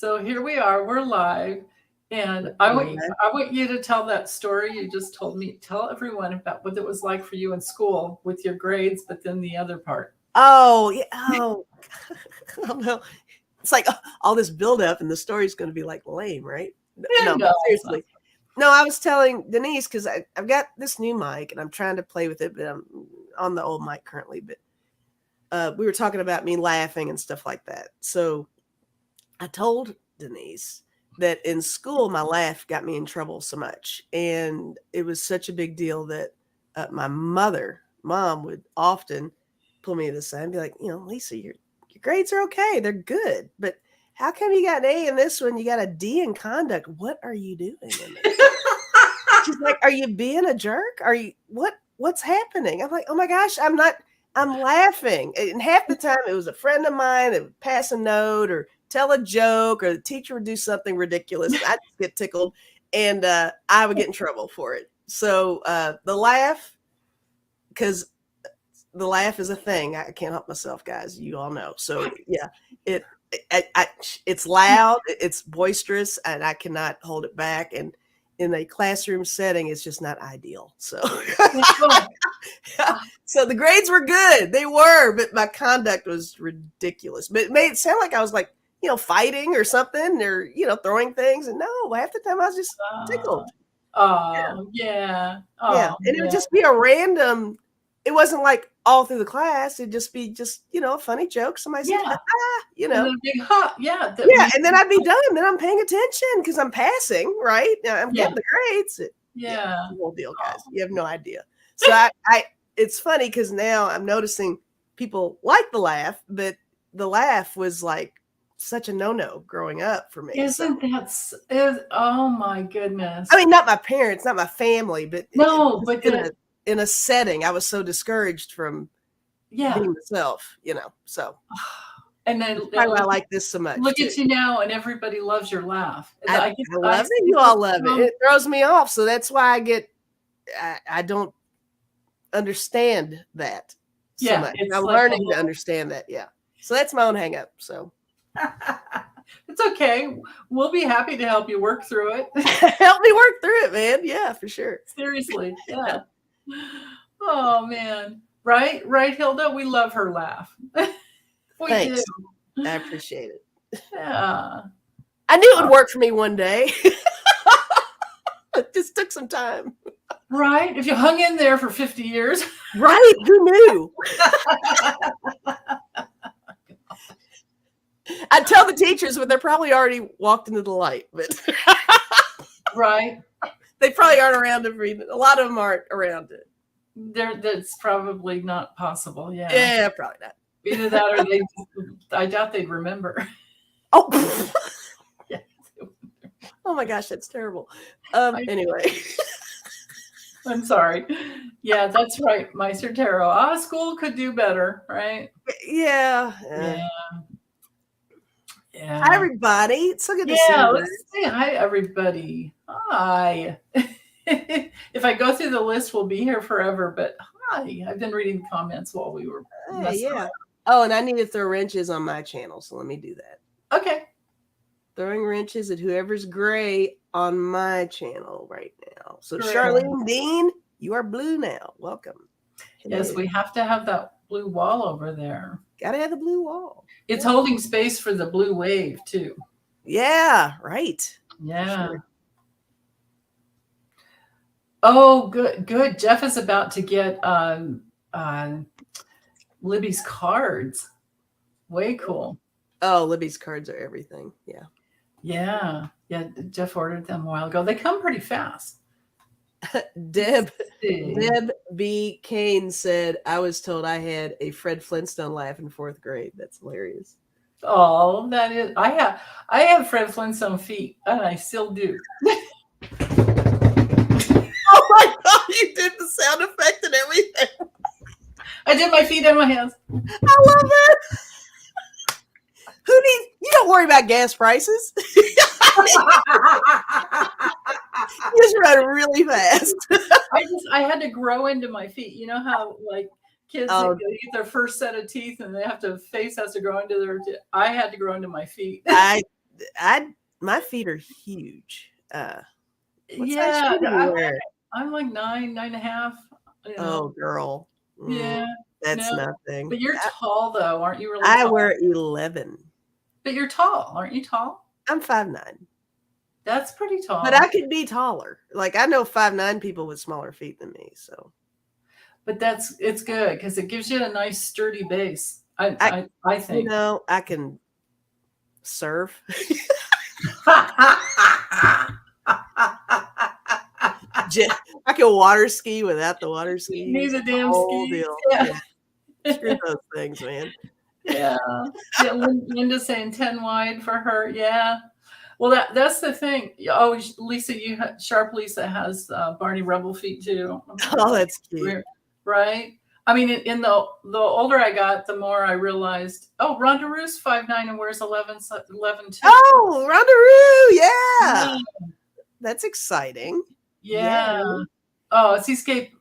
So here we are. We're live, and I want you to tell that story you just told me. Tell everyone about what it was like for you in school with your grades, but then the other part. Oh, yeah. Oh, I don't know. It's like all this buildup, and the story's going to be like lame, right? No, No, it's not. seriously. No, I was telling Denise because I've got this new mic and I'm trying to play with it, but I'm on the old mic currently. But we were talking about me laughing and stuff like that. So I told Denise that in school my laugh got me in trouble so much, and it was such a big deal that my mom would often pull me to the side and be like, Lisa, your grades are okay, they're good, but how come you got an A in this one? You got a D in conduct. What are you doing in this? She's like, are you being a jerk? Are you what's happening? I'm like, oh my gosh, I'm not. I'm laughing. And half the time it was a friend of mine that would pass a note or tell a joke, or the teacher would do something ridiculous. I just get tickled, and I would get in trouble for it. So the laugh, because the laugh is a thing. I can't help myself, guys. You all know. So yeah, it's loud, it's boisterous, and I cannot hold it back. And in a classroom setting, it's just not ideal. So, so the grades were good. They were, but my conduct was ridiculous. But it made it sound like I was like, fighting or something, or, throwing things. And no, half the time I was just tickled. Oh, yeah. Oh, yeah. And it would just be a random, it wasn't like all through the class. It'd just be a funny joke. Somebody said, And then a big ha, yeah. And then I'd be done. Then I'm paying attention because I'm passing, right? I'm getting the grades. It's a whole deal, guys. You have no idea. So I it's funny because now I'm noticing people like the laugh, but the laugh was like such a no-no growing up for me. Isn't that? Oh my goodness. I mean, not my parents, not my family, but no, but in a setting, I was so discouraged from being myself, so. And then that's why I like this so much. Look at you now, and everybody loves your laugh. I love it. You all love it. It throws me off, so that's why I don't understand that so much. I'm learning to understand that. Yeah. So that's my own hang up. So it's okay. We'll be happy to help you work through it. Help me work through it, man. Yeah, for sure. Seriously. Yeah. Oh man. Right, Hilda? We love her laugh. Thanks. I appreciate it. Yeah. I knew it would work for me one day. It just took some time. Right? If you hung in there for 50 years. Right? Who knew? I'd tell the teachers, but they're probably already walked into the light. But right. They probably aren't around to read it. A lot of them aren't around it. That's probably not possible. Yeah. Yeah, probably not. Either that or I doubt they'd remember. Oh. Yeah. Oh my gosh, that's terrible. Anyway. I'm sorry. Yeah, that's right. Meister Tarot. School could do better, right? Yeah. Hi, everybody. It's so good to see you. Let's say hi, everybody. Hi. If I go through the list, we'll be here forever, but hi. I've been reading the comments while we were messing around. Oh, and I need to throw wrenches on my channel, so let me do that. Okay. Throwing wrenches at whoever's gray on my channel right now. So Charlene Dean, you are blue now. Welcome. Hello. Yes, we have to have that blue wall over there. Gotta have the blue wall. It's holding space for the blue wave too. Yeah, right. Yeah. Sure. Oh, good. Jeff is about to get Libby's cards. Way cool. Oh, Libby's cards are everything. Yeah. Yeah. Jeff ordered them a while ago. They come pretty fast. Deb B. Kane said, I was told I had a Fred Flintstone laugh in 4th grade. That's hilarious. Oh, that is. I have Fred Flintstone feet, and I still do. Oh my God, you did the sound effect and everything. I did my feet and my hands. I love it. You don't worry about gas prices. You just run really fast. I had to grow into my feet. You know how like kids get their first set of teeth and they have to face has to grow into their I had to grow into my feet. My feet are huge. What size Yeah, shoe do you wear? I'm like 9.5. You Oh, know, girl. yeah, That's no, nothing. but you're tall though, aren't you? Really I tall? wear 11. But you're tall, aren't you? Tall? I'm 5'9". That's pretty But I tall. could be taller. Like I know 5'9" people with smaller feet than me. So But it's good because it gives you a nice sturdy base. I, I think. I can surf. I can water ski without the water skis. Need the The damn whole skis. deal. Yeah. Screw those things, man. Yeah. Yeah. Linda's saying 10 wide for her. Yeah. Well, that's the thing. Oh, Lisa, Sharp Lisa has Barney Rubble feet too. Oh, that's cute. Right? I mean, in the older I got, the more I realized, oh, Rhonda Roos 5'9" and wears 11 too. Oh, Rondaroo. Yeah. That's exciting. Yeah. Oh, Seascape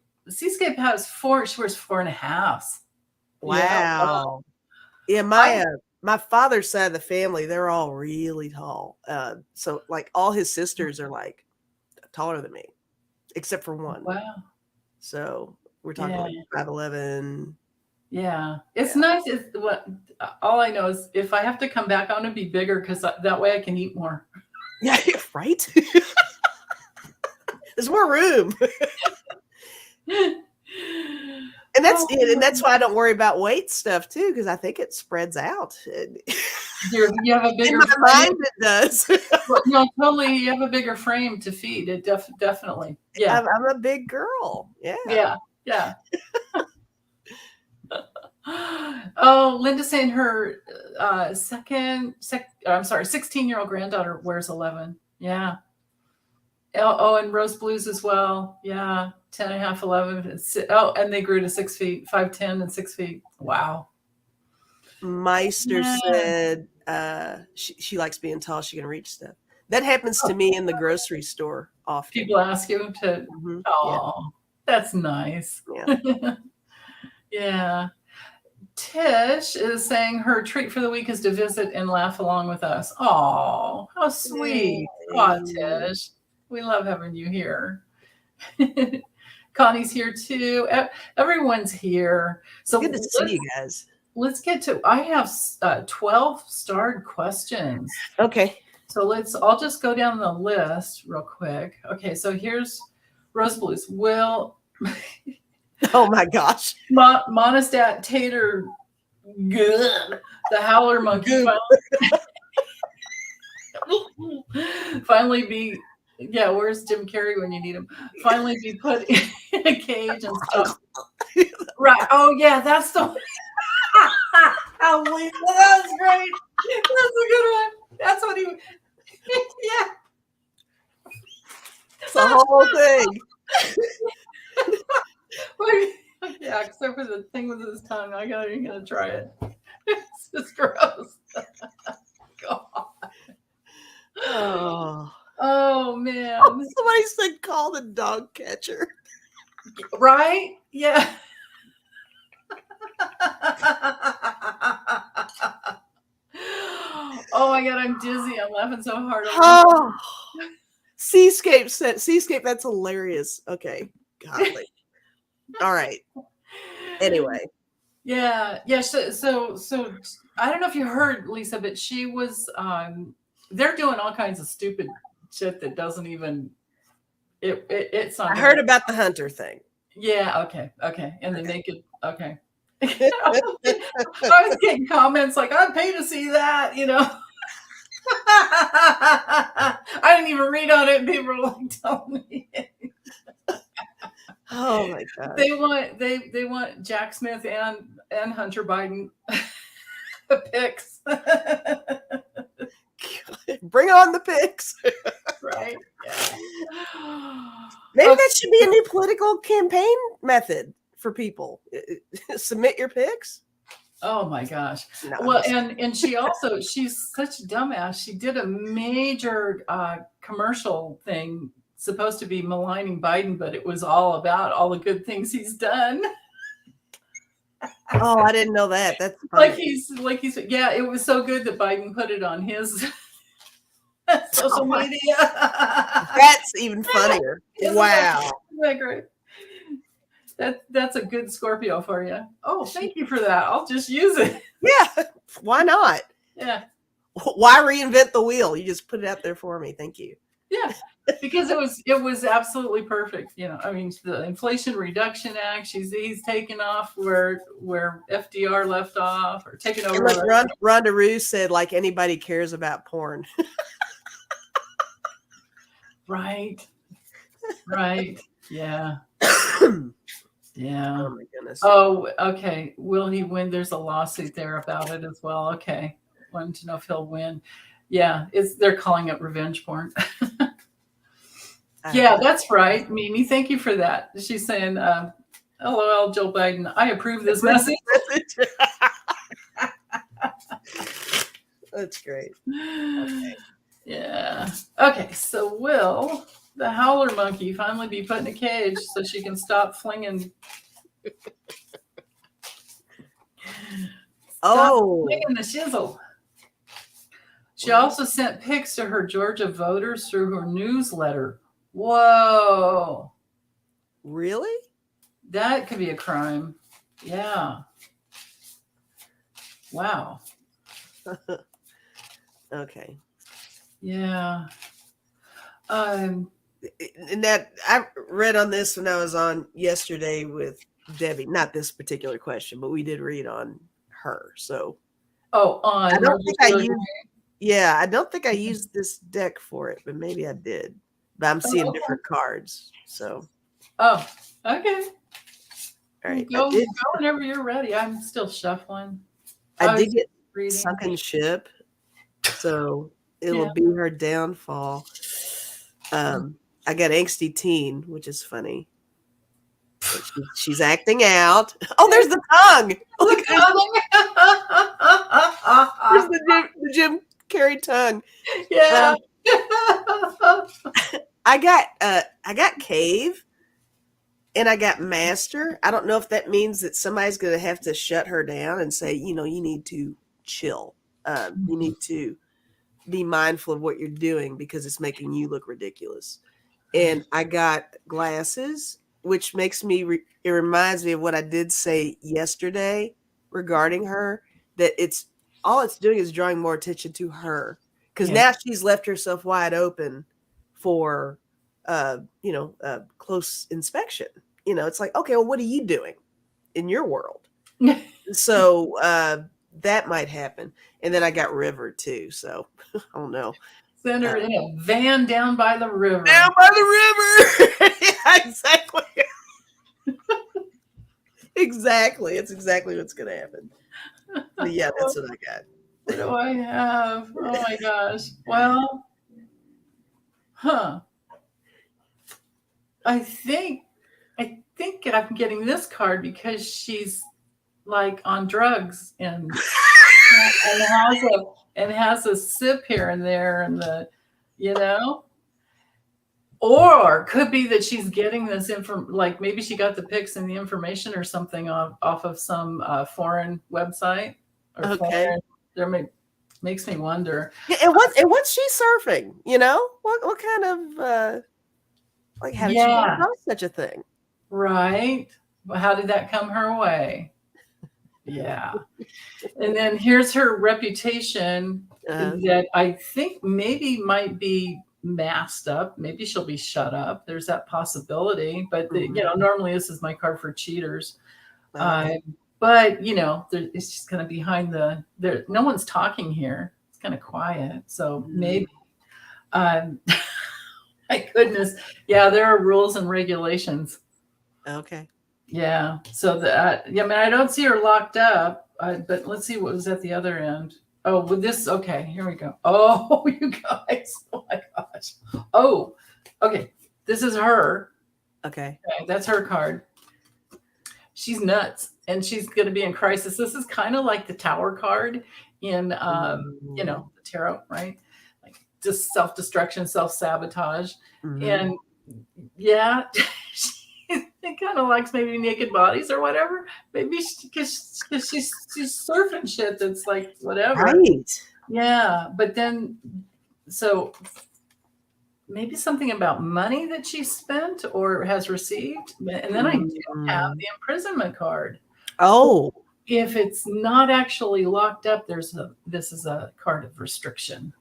has 4. She wears 4.5. Wow. Yeah, my father's side of the family, they're all really tall. So like all his sisters are like taller than me, except for one. Wow. So we're talking like 5'11". Yeah. It's nice. All I know is if I have to come back, I want to be bigger because that way I can eat more. Yeah, right? There's more room. And that's it. And that's why I don't worry about weight stuff too, because I think it spreads out. You have a bigger in my mind it does. No, totally. You have a bigger frame to feed. It definitely. Yeah. I'm a big girl. Yeah. Yeah. Yeah. Oh, Linda's saying her 16-year-old granddaughter wears 11. Yeah. Oh, and Rose Blues as well. Yeah. 10.5, 11. Oh, and they grew to 6 feet, 5'10" and 6 feet. Wow. Meister said she likes being tall. She can reach stuff. That happens to me in the grocery store often. People ask you to. Oh, that's nice. Yeah. Yeah. Tish is saying her treat for the week is to visit and laugh along with us. Oh, how sweet. Oh, Tish. We love having you here. Connie's here too. Everyone's here. So good to see you guys. Let's get to, I have 12 starred questions. Okay. So I'll just go down the list real quick. Okay, so here's Rose Blues. Will oh my gosh. Monostat Tater good. The Howler Monkey finally be, yeah, where's Jim Carrey when you need him? Finally be put in a cage and stuff. Right. Oh yeah, that's the Howling. That was great. That's a good one. That's what he yeah. It's the whole thing. Yeah, except for the thing with his tongue. I'm gonna try it. It's just gross. God. Oh man. Somebody said call the dog catcher. Right? Yeah. Oh my God, I'm dizzy. I'm laughing so hard. Oh. Seascape, that's hilarious. Okay. Golly. All right. Anyway. Yeah. So I don't know if you heard, Lisa, but she was they're doing all kinds of stupid shit that doesn't even it's I heard about the Hunter thing. Yeah, okay. And the naked, okay. I was getting comments like, I'd pay to see that, you know. I didn't even read on it, and people were like telling me. Oh my God. They want Jack Smith and Hunter Biden pics. Bring on the pics. Right. Yeah. Maybe that should be a new political campaign method for people. Submit your pics. Oh my gosh. No, well, and she's such a dumbass. She did a major commercial thing supposed to be maligning Biden, but it was all about all the good things he's done. Oh, I didn't know that. That's funny. like he's yeah, it was so good that Biden put it on his social media. That's even funnier. Wow. Isn't that great? That's a good Scorpio for you. Oh, thank you for that. I'll just use it. Yeah. Why not? Yeah. Why reinvent the wheel? You just put it out there for me. Thank you. Yeah. Because it was absolutely perfect. I mean, the Inflation Reduction Act, he's taken off where FDR left off, or taken over. And like Rhonda Rue said, like anybody cares about porn. Right. Right. Yeah. Yeah. Oh my goodness. Oh, okay. Will he win? There's a lawsuit there about it as well. Okay. Wanted to know if he'll win. Yeah, they're calling it revenge porn. Yeah, that's right. Mimi, thank you for that. She's saying, LOL, Joe Biden. I approve this message. That's great. Okay. Yeah. Okay, so will the howler monkey finally be put in a cage so she can stop flinging? Flinging the shizzle. She also sent pics to her Georgia voters through her newsletter. Whoa. Really? That could be a crime. Yeah. Wow. Okay. Yeah. And that I read on this when I was on yesterday with Debbie. Not this particular question, but we did read on her. So. I don't think I used. Yeah, I don't think I used this deck for it, but maybe I did. But I'm seeing different cards. So. Oh, okay. All right. Go whenever you're ready. I'm still shuffling. I did get sunken ship, so it'll be her downfall. I got angsty teen, which is funny. She's acting out. Oh, there's the tongue. Look, there's the Jim Carrey tongue. Yeah. I got cave. And I got master. I don't know if that means that somebody's going to have to shut her down and say, you need to chill. You need to be mindful of what you're doing because it's making you look ridiculous. And I got glasses, which makes me, it reminds me of what I did say yesterday regarding her, that all it's doing is drawing more attention to her. Because now she's left herself wide open for close inspection. It's like, okay, well, what are you doing in your world? So that might happen. And then I got river too. So I don't know. Send her in a van down by the river. Down by the river. Yeah, exactly. Exactly. It's exactly what's going to happen. But yeah, that's what I got. What do I have? Oh my gosh. Well, I think I'm getting this card because she's like on drugs and has a sip here and there and or could be that she's getting this like maybe she got the pics and the information or something off of some foreign website or okay. Makes me wonder. And what's she surfing? What kind of how did she come across such a thing? Right. Well, how did that come her way? Yeah. And then here's her reputation that I think maybe might be masked up. Maybe she'll be shut up. There's that possibility. But normally this is my card for cheaters. But it's just kind of behind no one's talking here. It's kind of quiet. So maybe. My goodness. Yeah, there are rules and regulations. Okay. Yeah. So I don't see her locked up, but let's see what was at the other end. Oh, with this. Okay, here we go. Oh, you guys. Oh my gosh. Oh, okay. This is her. Okay. That's her card. She's nuts and she's going to be in crisis. This is kind of like the Tower card in, the tarot, right? Like just self-destruction, self-sabotage. Mm-hmm. And yeah, it kind of likes maybe naked bodies or whatever. Maybe because she's surfing shit that's like whatever. Right. Yeah. But then So maybe something about money that she spent or has received. And then I do have Mm. the imprisonment card. Oh, If it's not actually locked up, this is a card of restriction.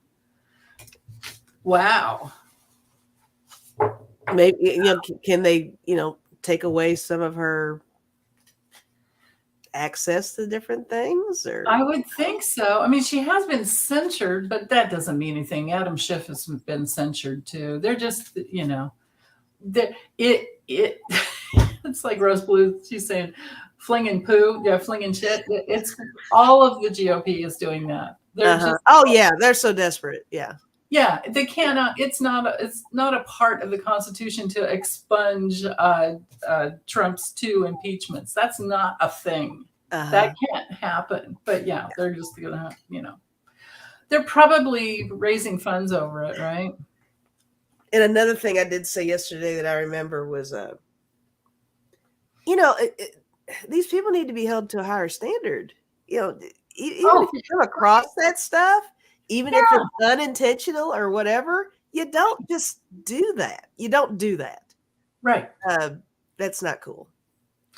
Wow. maybe can they take away some of her access to different things, or I would think so. I mean, she has been censured, but that doesn't mean anything. Adam Schiff has been censured too. They're just, it it's like Rose Blue. She's saying, flinging poo, yeah, flinging shit. It's all of the GOP is doing that. They're just, oh yeah, they're so desperate. Yeah. yeah, they cannot. It's not a part of the Constitution to expunge Trump's 2 impeachments. That's not a thing. That can't happen. But yeah, they're just gonna, they're probably raising funds over it, right? And another thing I did say yesterday that I remember was, these people need to be held to a higher standard. Even if you come across that stuff, even if it's unintentional or whatever, you don't just do that. You don't do that. Right. That's not cool.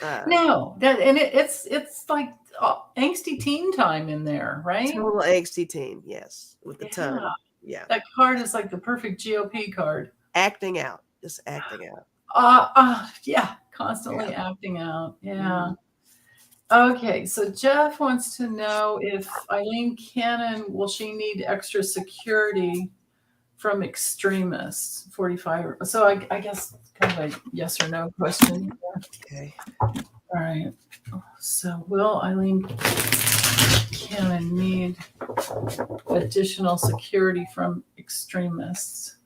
No, it's like angsty teen time in there, right? Total angsty teen, yes, with the tongue. Yeah. That card is like the perfect GOP card. Acting out, just acting out. Yeah, constantly acting out. Yeah. Okay, so Jeff wants to know if Eileen Cannon, will she need extra security from extremists? 45. So I guess kind of a yes or no question. Okay. All right. So will Eileen Cannon need additional security from extremists?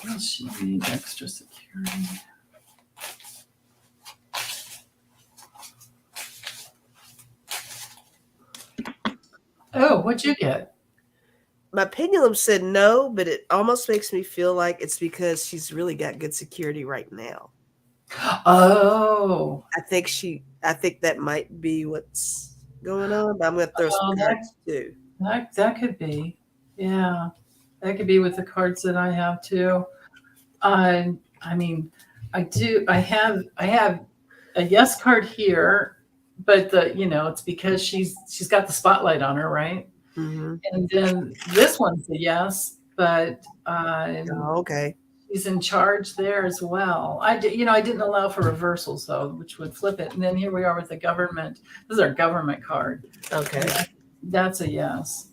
Will she need extra security? Oh, what'd you get? My pendulum said no, but it almost makes me feel like it's because she's really got good security right now. Oh. I think that might be what's going on, but I'm going to throw some cards too. That could be. Yeah. That could be with the cards that I have too. I mean, I have a yes card here, but it's because she's got the spotlight on her, right? Mm-hmm. And then this one's a yes, but okay. she's in charge there as well. I didn't allow for reversals though, which would flip it. And then here we are with the government. This is our government card. Okay. That's a yes.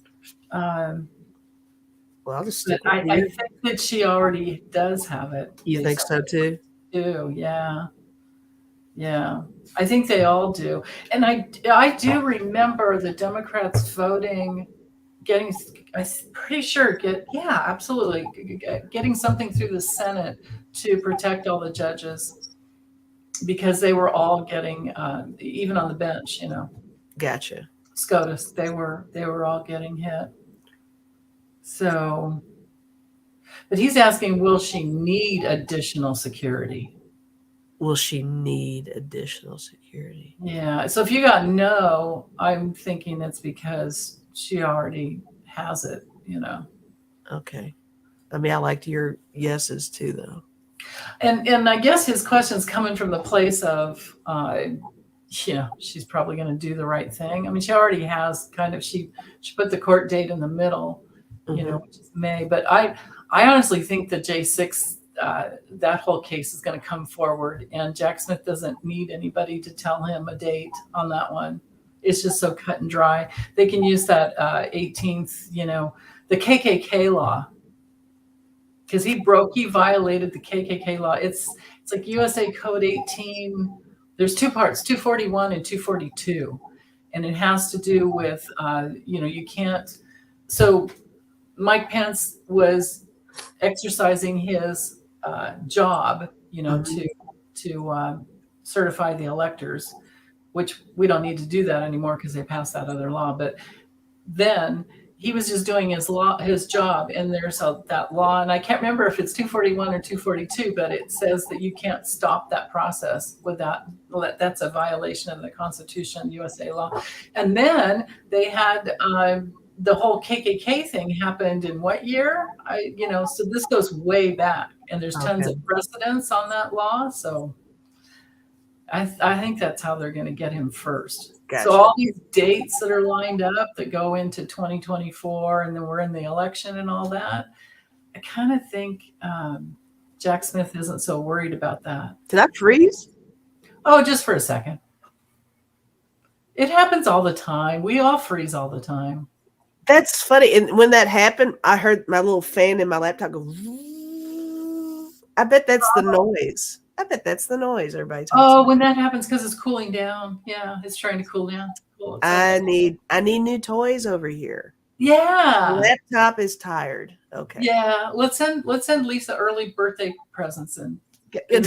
Well, I'll just stick I think that she already does have it. You think so too? Do, yeah. Yeah. I think they all do. And I do remember the Democrats voting, I'm pretty sure absolutely, getting something through the Senate to protect all the judges because they were all getting, even on the bench, Gotcha. SCOTUS, they were all getting hit. So, but he's asking, will she need additional security? Will she need additional security? Yeah. So if you got no, I'm thinking it's because she already has it, Okay. I mean, I liked your yeses too, though. And I guess his question's coming from the place of, she's probably going to do the right thing. I mean, she already has she put the court date in the middle, which is May. But I honestly think the J6, that whole case is going to come forward, and Jack Smith doesn't need anybody to tell him a date on that one. It's just so cut and dry. They can use that 18th, the KKK law, because he violated the KKK law. It's like USA Code 18. There's two parts, 241 and 242, and it has to do with, you can't. So Mike Pence was exercising his job, to certify the electors, which we don't need to do that anymore because they passed that other law. But then he was just doing his job, and there's that law, and I can't remember if it's 241 or 242, but it says that you can't stop that process without, that's a violation of the Constitution, USA law. And then they had the whole KKK thing happened in what year? So this goes way back, and there's tons of precedents on that law. So I think that's how they're going to get him first. Gotcha. So all these dates that are lined up that go into 2024, and then we're in the election and all that, I kind of think Jack Smith isn't so worried about that. Did I freeze? Oh, just for a second. It happens all the time. We all freeze all the time. That's funny. And when that happened, I heard my little fan in my laptop go. I bet that's the noise. I bet that's the noise everybody talks about. When that happens, because it's cooling down. Yeah, it's trying to cool down. I need new toys over here. Yeah. The laptop is tired. Okay. Yeah. Let's send Lisa early birthday presents and get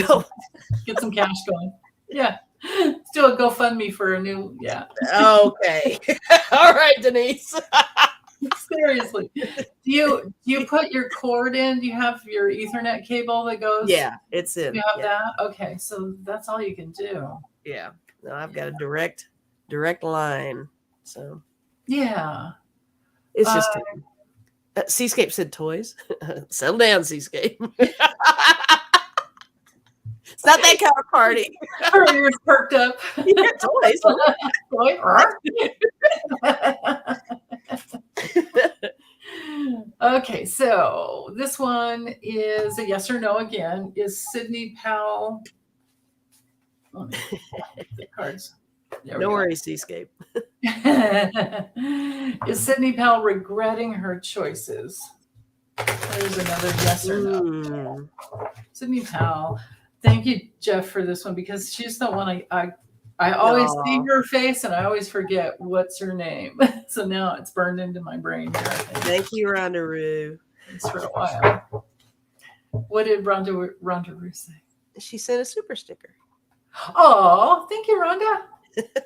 some cash going. Yeah. Let's do a GoFundMe for a new, yeah. Okay. All right, Denise. Seriously. Do you put your cord in? Do you have your Ethernet cable that goes? Yeah, it's in. You have that? Okay. So that's all you can do. Yeah. No, I've got a direct line. So yeah. It's just Seascape said toys. Settle down, Seascape. It's not that kind of party. Her ears perked up. Yeah, toys. Okay, so this one is a yes or no again. Is Sidney Powell? The cards. No worries, Seascape. Is Sidney Powell regretting her choices? There's another yes or no. Sidney Powell. Thank you, Jeff, for this one, because she's the one I always see her face and I always forget what's her name. So now it's burned into my brain here. Thank you, Rondaroo. It's for a while. What did Rondaroo say? She sent a super sticker. Oh, thank you, Rhonda.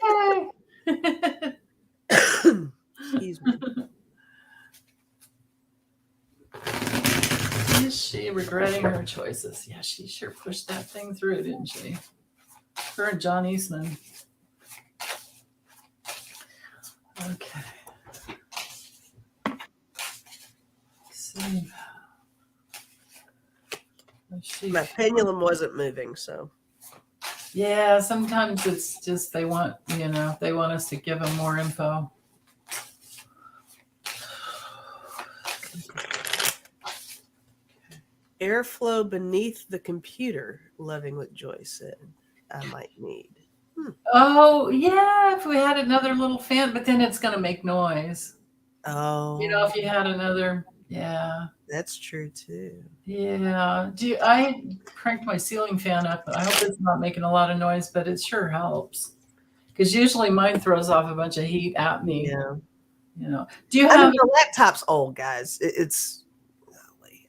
Hey. Excuse me. Is she regretting her choices? Yeah, she sure pushed that thing through, didn't she? Her and John Eastman. Okay. See. My pendulum wasn't moving, so. Yeah, sometimes it's just they want us to give them more info. Airflow beneath the computer, loving what Joyce said I might need. Oh, yeah, if we had another little fan, but then it's going to make noise. Oh. If you had another, yeah. That's true, too. Yeah. I cranked my ceiling fan up. I hope it's not making a lot of noise, but it sure helps. Because usually mine throws off a bunch of heat at me. Yeah. Do you have... the laptop's old, guys.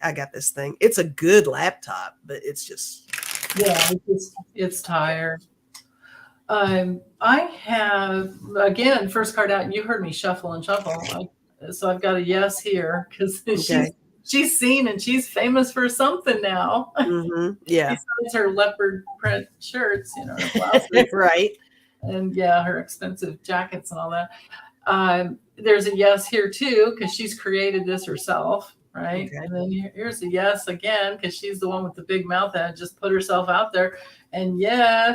I got this thing. It's a good laptop, but it's just... Yeah, it's tired. I have, again, first card out, and you heard me shuffle and shuffle. So I've got a yes here because she's seen and she's famous for something now. Mm-hmm. Yeah. Besides her leopard print shirts, her blouses. Right. And her expensive jackets and all that. There's a yes here too, because she's created this herself. Right. Okay. And then here's a yes again, because she's the one with the big mouth and just put herself out there. And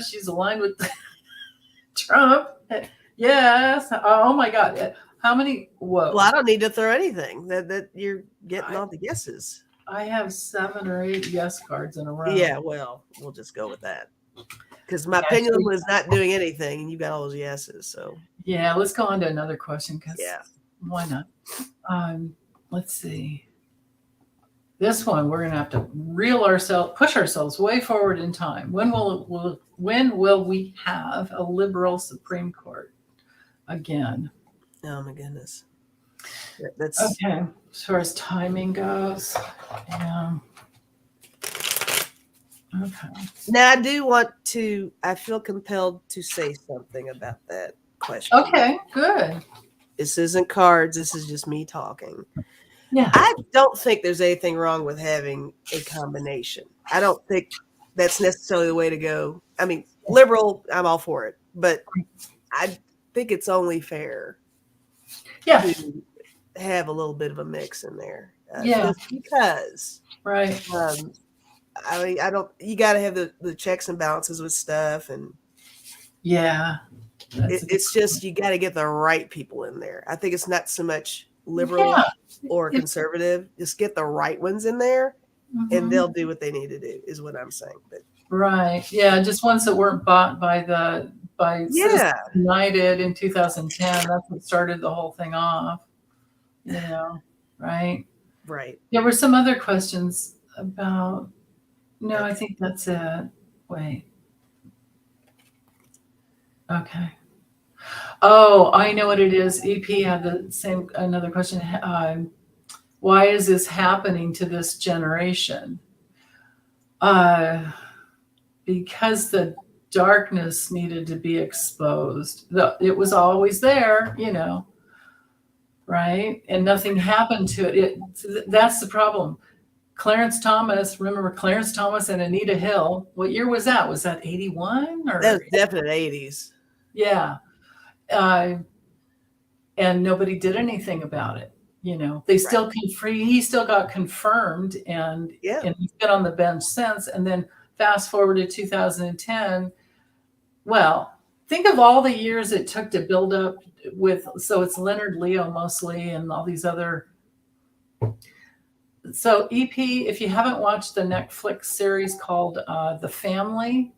she's aligned with Trump. Yes. Oh my God. How many? Whoa. Well, I don't need to throw anything. That you're getting all the yeses. I have 7 or 8 yes cards in a row. Yeah, well, we'll just go with that. Because my pendulum was not doing anything, and you got all those yeses. So let's go on to another question. Because why not? Let's see. This one we're gonna have to push ourselves way forward in time. When will we have a liberal Supreme Court again? Oh my goodness. That's okay. As far as timing goes, yeah. Okay. Now I feel compelled to say something about that question. Okay, good. This isn't cards. This is just me talking. Yeah. I don't think there's anything wrong with having a combination. I don't think that's necessarily the way to go. I mean, liberal, I'm all for it, but I think it's only fair Yeah. to have a little bit of a mix in there. Yeah. Just because. Right. I mean, you got to have the checks and balances with stuff, and Yeah. it's just you got to get the right people in there. I think it's not so much liberal Yeah. or conservative. Just get the right ones in there, and Mhm. they'll do what they need to do. Is what I'm saying. But Right. Yeah. Just ones that weren't bought by Citizens United in 2010. That's what started the whole thing off. You know, right? Right. There were some other questions about. No, I think that's it. Wait. Okay. Oh, I know what it is. EP had another question. Why is this happening to this generation? Because the darkness needed to be exposed. It was always there, right? And nothing happened to it. That's the problem. Clarence Thomas, remember Clarence Thomas and Anita Hill? What year was that? Was that 81 or? That was definite 80s. Yeah. And nobody did anything about it. They still he still got confirmed and he's been on the bench since. And then fast forward to 2010. Well, think of all the years it took to build up so it's Leonard Leo mostly and all these other. So EP, if you haven't watched the Netflix series called The Family,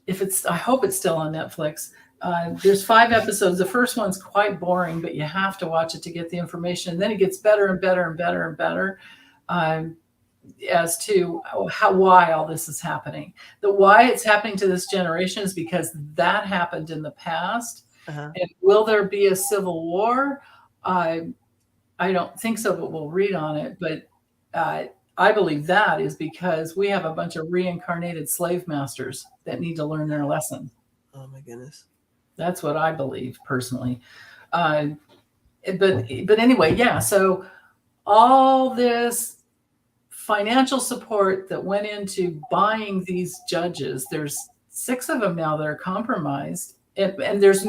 I hope it's still on Netflix. There's 5 episodes. The first one's quite boring, but you have to watch it to get the information. And then it gets better and better and better and better as to why all this is happening. Why it's happening to this generation is because that happened in the past. And will there be a civil war? I don't think so, but we'll read on it. But I believe that is because we have a bunch of reincarnated slave masters that need to learn their lesson. Oh my goodness. That's what I believe personally. But anyway, yeah. So all this financial support that went into buying these judges, there's 6 of them now that are compromised. And there's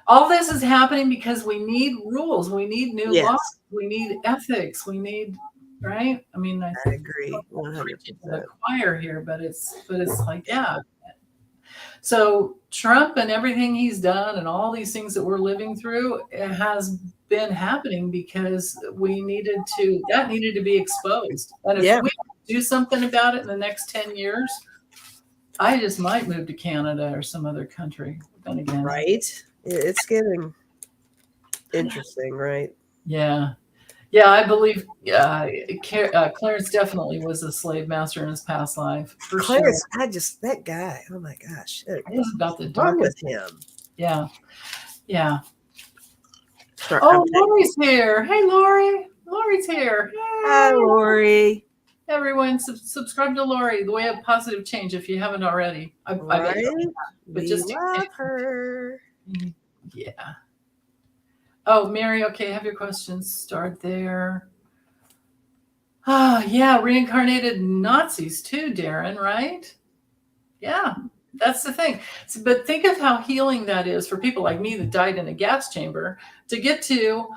all this is happening because we need rules. We need new laws. We need ethics. We need, right? I mean, I agree 100%. The choir here, but it's like, yeah. So Trump and everything he's done and all these things that we're living through, it has been happening because that needed to be exposed. And if we do something about it in the next 10 years, I just might move to Canada or some other country. Then again, right? It's getting interesting, right? Yeah. Yeah, I believe Clarence definitely was a slave master in his past life. For Clarence, sure. that guy, oh my gosh. It was about the darkest with him. Yeah. Yeah. Sorry, Lori's here. Hey, Lori. Lori's here. Hey. Hi, Lori. Everyone, subscribe to Lori, the way of positive change, if you haven't already. Right? But we just love her. Yeah. Oh, Mary, okay, have your questions. Start there. Yeah, reincarnated Nazis too, Darren, right? Yeah, that's the thing. But think of how healing that is for people like me that died in a gas chamber to get to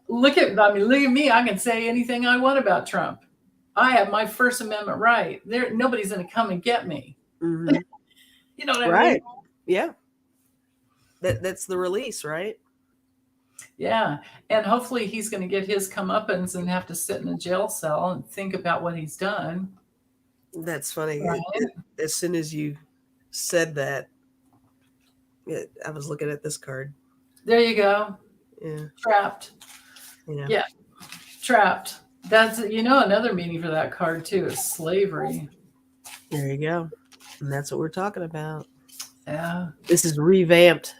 look at me. I can say anything I want about Trump. I have my First Amendment right. Nobody's going to come and get me. Mm-hmm. You know what I mean? Yeah. That's the release, right? Yeah. And hopefully he's going to get his comeuppance and have to sit in a jail cell and think about what he's done. That's funny. Right? As soon as you said that, I was looking at this card. There you go. Yeah. Trapped. Yeah. Trapped. That's, another meaning for that card too is slavery. There you go. And that's what we're talking about. Yeah. This is revamped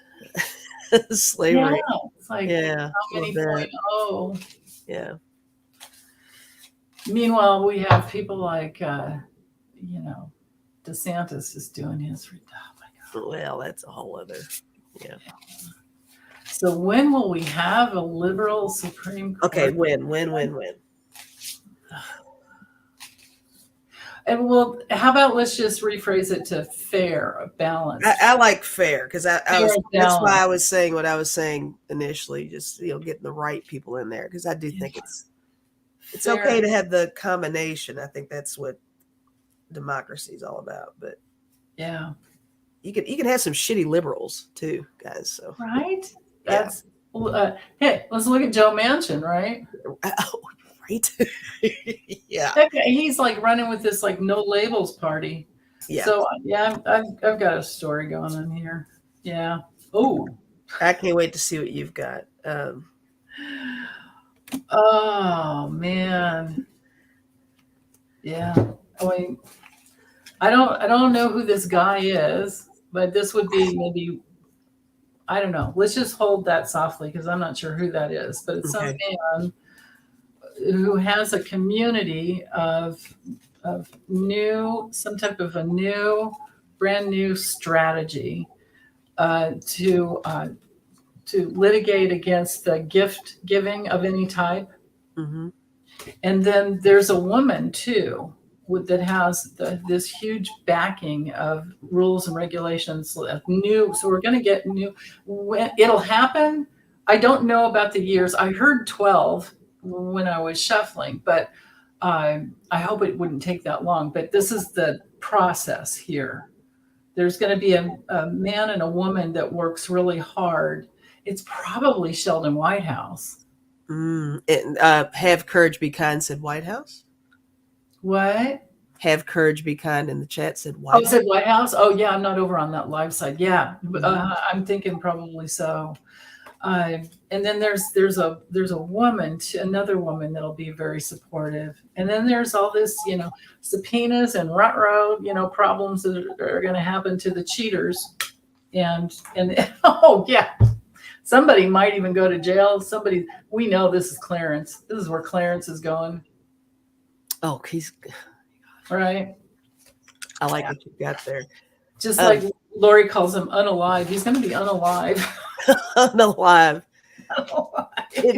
slavery. Yeah. It's like how many 0.0. Yeah. Meanwhile, we have people like, DeSantis is doing his. Oh my God. Well, that's a whole other. Yeah. So when will we have a liberal Supreme Court? Okay, when? And well, how about let's just rephrase it to fair, balanced. I like fair because Fair that's balance. why I was saying what I was saying initially, just getting the right people in there because I do think it's Fair. okay to have the combination. I think that's what democracy is all about. But yeah, you can have some shitty liberals too, guys. So right. Yeah. That's hey, let's look at Joe Manchin, right? Oh, right. Yeah. Okay, he's like running with this like no labels party. Yeah. So yeah, I've got a story going on here. Yeah. Oh. I can't wait to see what you've got. Oh man. Yeah. I mean, I don't know who this guy is, but this would be maybe, I don't know. Let's just hold that softly because I'm not sure who that is. But it's some Okay. man who has a community of some type of a brand new strategy to litigate against the gift giving of any type. Mm-hmm. And then there's a woman too that has this huge backing of rules and regulations new. So we're going to get new. When it'll happen, I don't know about the years. I heard 12 when I was shuffling, but I hope it wouldn't take that long. But this is the process here. There's going to be a man and a woman that works really hard. It's probably Sheldon Whitehouse. And have courage, be kind, said White House. What? Have courage, be kind in the chat said White Oh, House. said White House? Oh, yeah, I'm not over on that live side. Yeah, I'm thinking probably so. And then there's a woman, another woman that'll be very supportive. And then there's all this, subpoenas and ruh-roh, problems that are going to happen to the cheaters. And oh yeah, somebody might even go to jail. We know this is Clarence. This is where Clarence is going. Oh, he's right. I like what you got there. Just like Lori calls him unalive. He's going to be unalive. Unalive.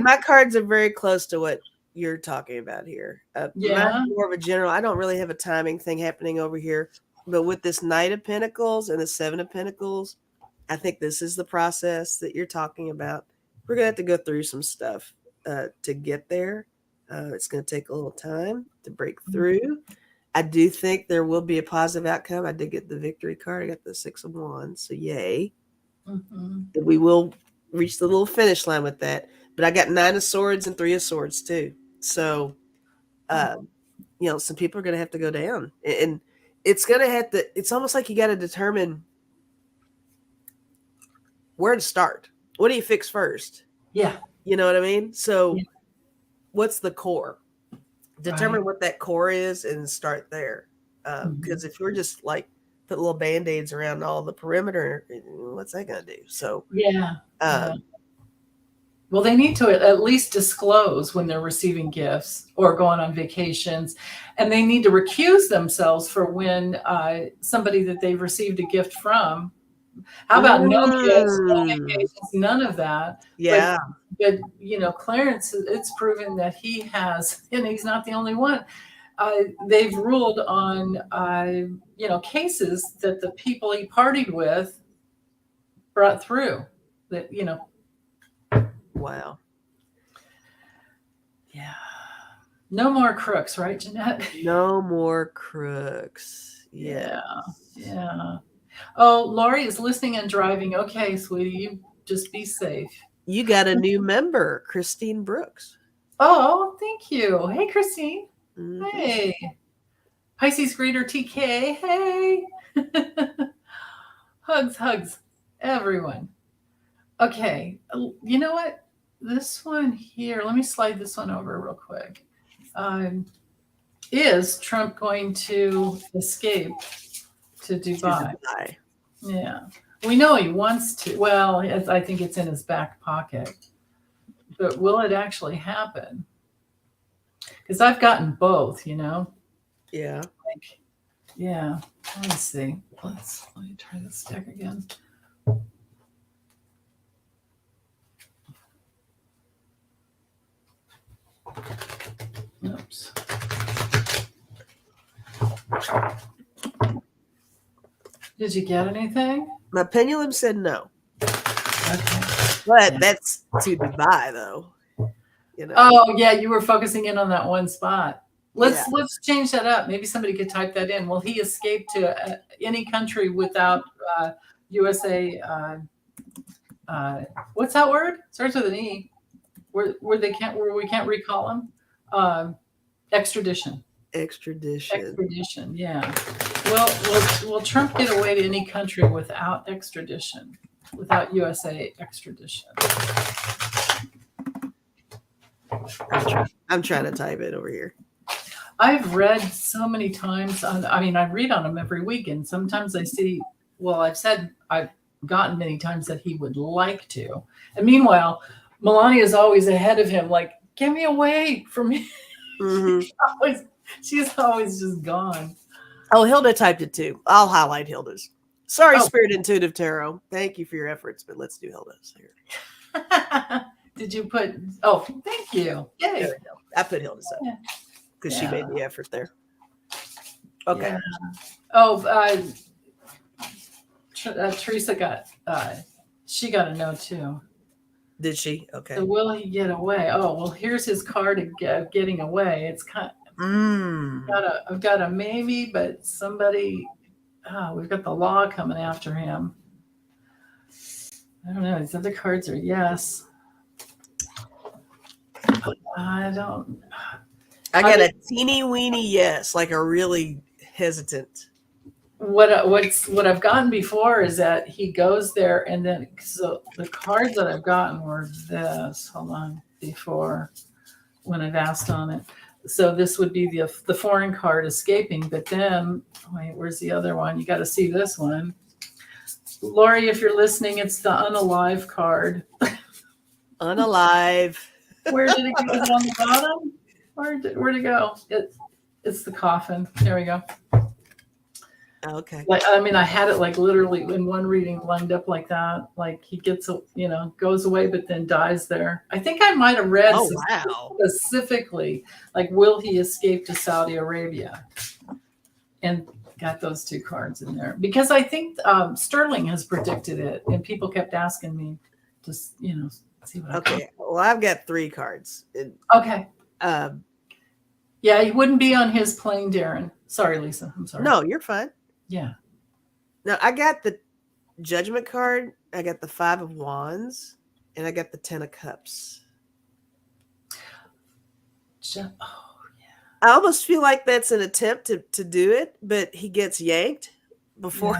My cards are very close to what you're talking about here. Mine's more of a general. I don't really have a timing thing happening over here. But with this Knight of Pentacles and the Seven of Pentacles, I think this is the process that you're talking about. We're going to have to go through some stuff to get there. It's going to take a little time to break through. I do think there will be a positive outcome. I did get the victory card. I got the 6 of Wands. So yay. Mm-hmm. We will reach the little finish line with that. But I got 9 of Swords and 3 of Swords too. So, some people are going to have to go down. And it's going to have to, it's almost like you got to determine where to start. What do you fix first? Yeah. You know what I mean? So what's the core? Determine what that core is and start there. Because if you're just like put little Band-Aids around all the perimeter, what's that going to do? So, well, they need to at least disclose when they're receiving gifts or going on vacations, and they need to recuse themselves for when somebody that they've received a gift from. How about no gifts, no vacations, none of that? Yeah. But Clarence, it's proven that he has, and he's not the only one. They've ruled on, cases that the people he partied with brought through. That Wow. Yeah. No more crooks, right, Jeanette? No more crooks. Yeah. Oh, Lori is listening and driving. Okay, sweetie, you just be safe. You got a new member, Christine Brooks. Oh, thank you. Hey, Christine. Mm-hmm. Hey. Pisces Greeter TK. Hey. Hugs, everyone. Okay, you know what? This one here, let me slide this one over real quick. Is Trump going to escape to Dubai? Yeah. We know he wants to. Well, I think it's in his back pocket. But will it actually happen? Because I've gotten both, Yeah. Yeah. Let me see. Let me try this deck again. Oops. Did you get anything? My pendulum said no. Okay. But that's to Dubai, though. You know. Oh yeah, you were focusing in on that one spot. Let's Yeah. change that up. Maybe somebody could type that in. Will he escape to any country without USA? What's that word? Starts with an E. Where we can't recall him. Extradition. Extradition. Yeah. Well, will Trump get away to any country without extradition? Without USA extradition? I'm trying to type it over here. I've read so many times I read on him every week, and sometimes I see, well, I've gotten many times that he would like to. And meanwhile, Melania is always ahead of him, like, get me away from me. Mm-hmm. She's always just gone. Oh, Hilda typed it too. I'll highlight Hilda's. Sorry, Oh. Spirit Intuitive Tarot. Thank you for your efforts, but let's do Hilda's here. Did you put, oh, thank you. Yay. There we go. I put Hilda's up because she made the effort there. Okay. Yeah. Oh, Teresa got, she got a no too. Did she? Okay. So will he get away? Oh, well, here's his card of getting away. It's kind of, I've got a maybe, but somebody, we've got the law coming after him. I don't know. These other cards are yes. I don't. I got a teeny weeny yes, like a really hesitant. What I've gotten before is that he goes there, and then so the cards that I've gotten were this. Hold on, before when I've asked on it. So this would be the foreign card escaping, but then wait, where's the other one? You got to see this one, Lori. If you're listening, it's the unalive card. Unalive. Where did it go? Is it on the bottom? Where'd it go? It's the coffin. There we go. Okay. Like, I mean, I had it like literally in one reading lined up like that. Like he gets, goes away, but then dies there. I think I might have read specifically, like, will he escape to Saudi Arabia? And got those two cards in there because I think Sterling has predicted it, and people kept asking me to, see what. Okay. Well, I've got 3 cards. Okay. Yeah, he wouldn't be on his plane, Darren. Sorry, Lisa. I'm sorry. No, you're fine. Yeah. Now, I got the Judgment card, I got the 5 of Wands, and I got the 10 of Cups. Oh, yeah. I almost feel like that's an attempt to do it, but he gets yanked before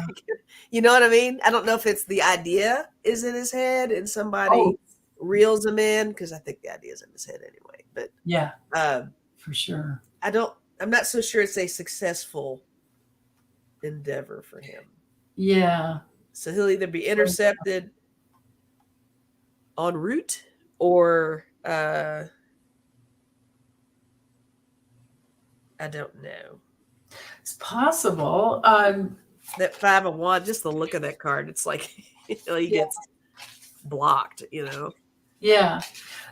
you know what I mean? I don't know if it's the idea is in his head and somebody reels him in, because I think the idea is in his head anyway. But yeah, for sure. I'm not so sure it's a successful endeavor for him. Yeah. So he'll either be intercepted en route or I don't know. It's possible. That 5 of Wands, just the look of that card, it's like he gets blocked, Yeah.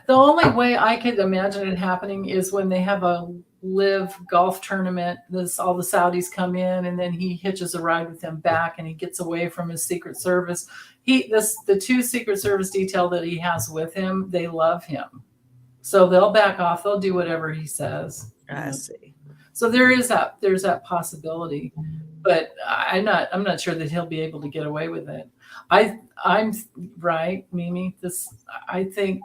The only way I could imagine it happening is when they have a live golf tournament. All the Saudis come in, and then he hitches a ride with them back, and he gets away from his Secret Service. The 2 Secret Service detail that he has with him, they love him. So they'll back off. They'll do whatever he says. I see. So there's that possibility, but I'm not sure that he'll be able to get away with it. I'm right, Mimi. I think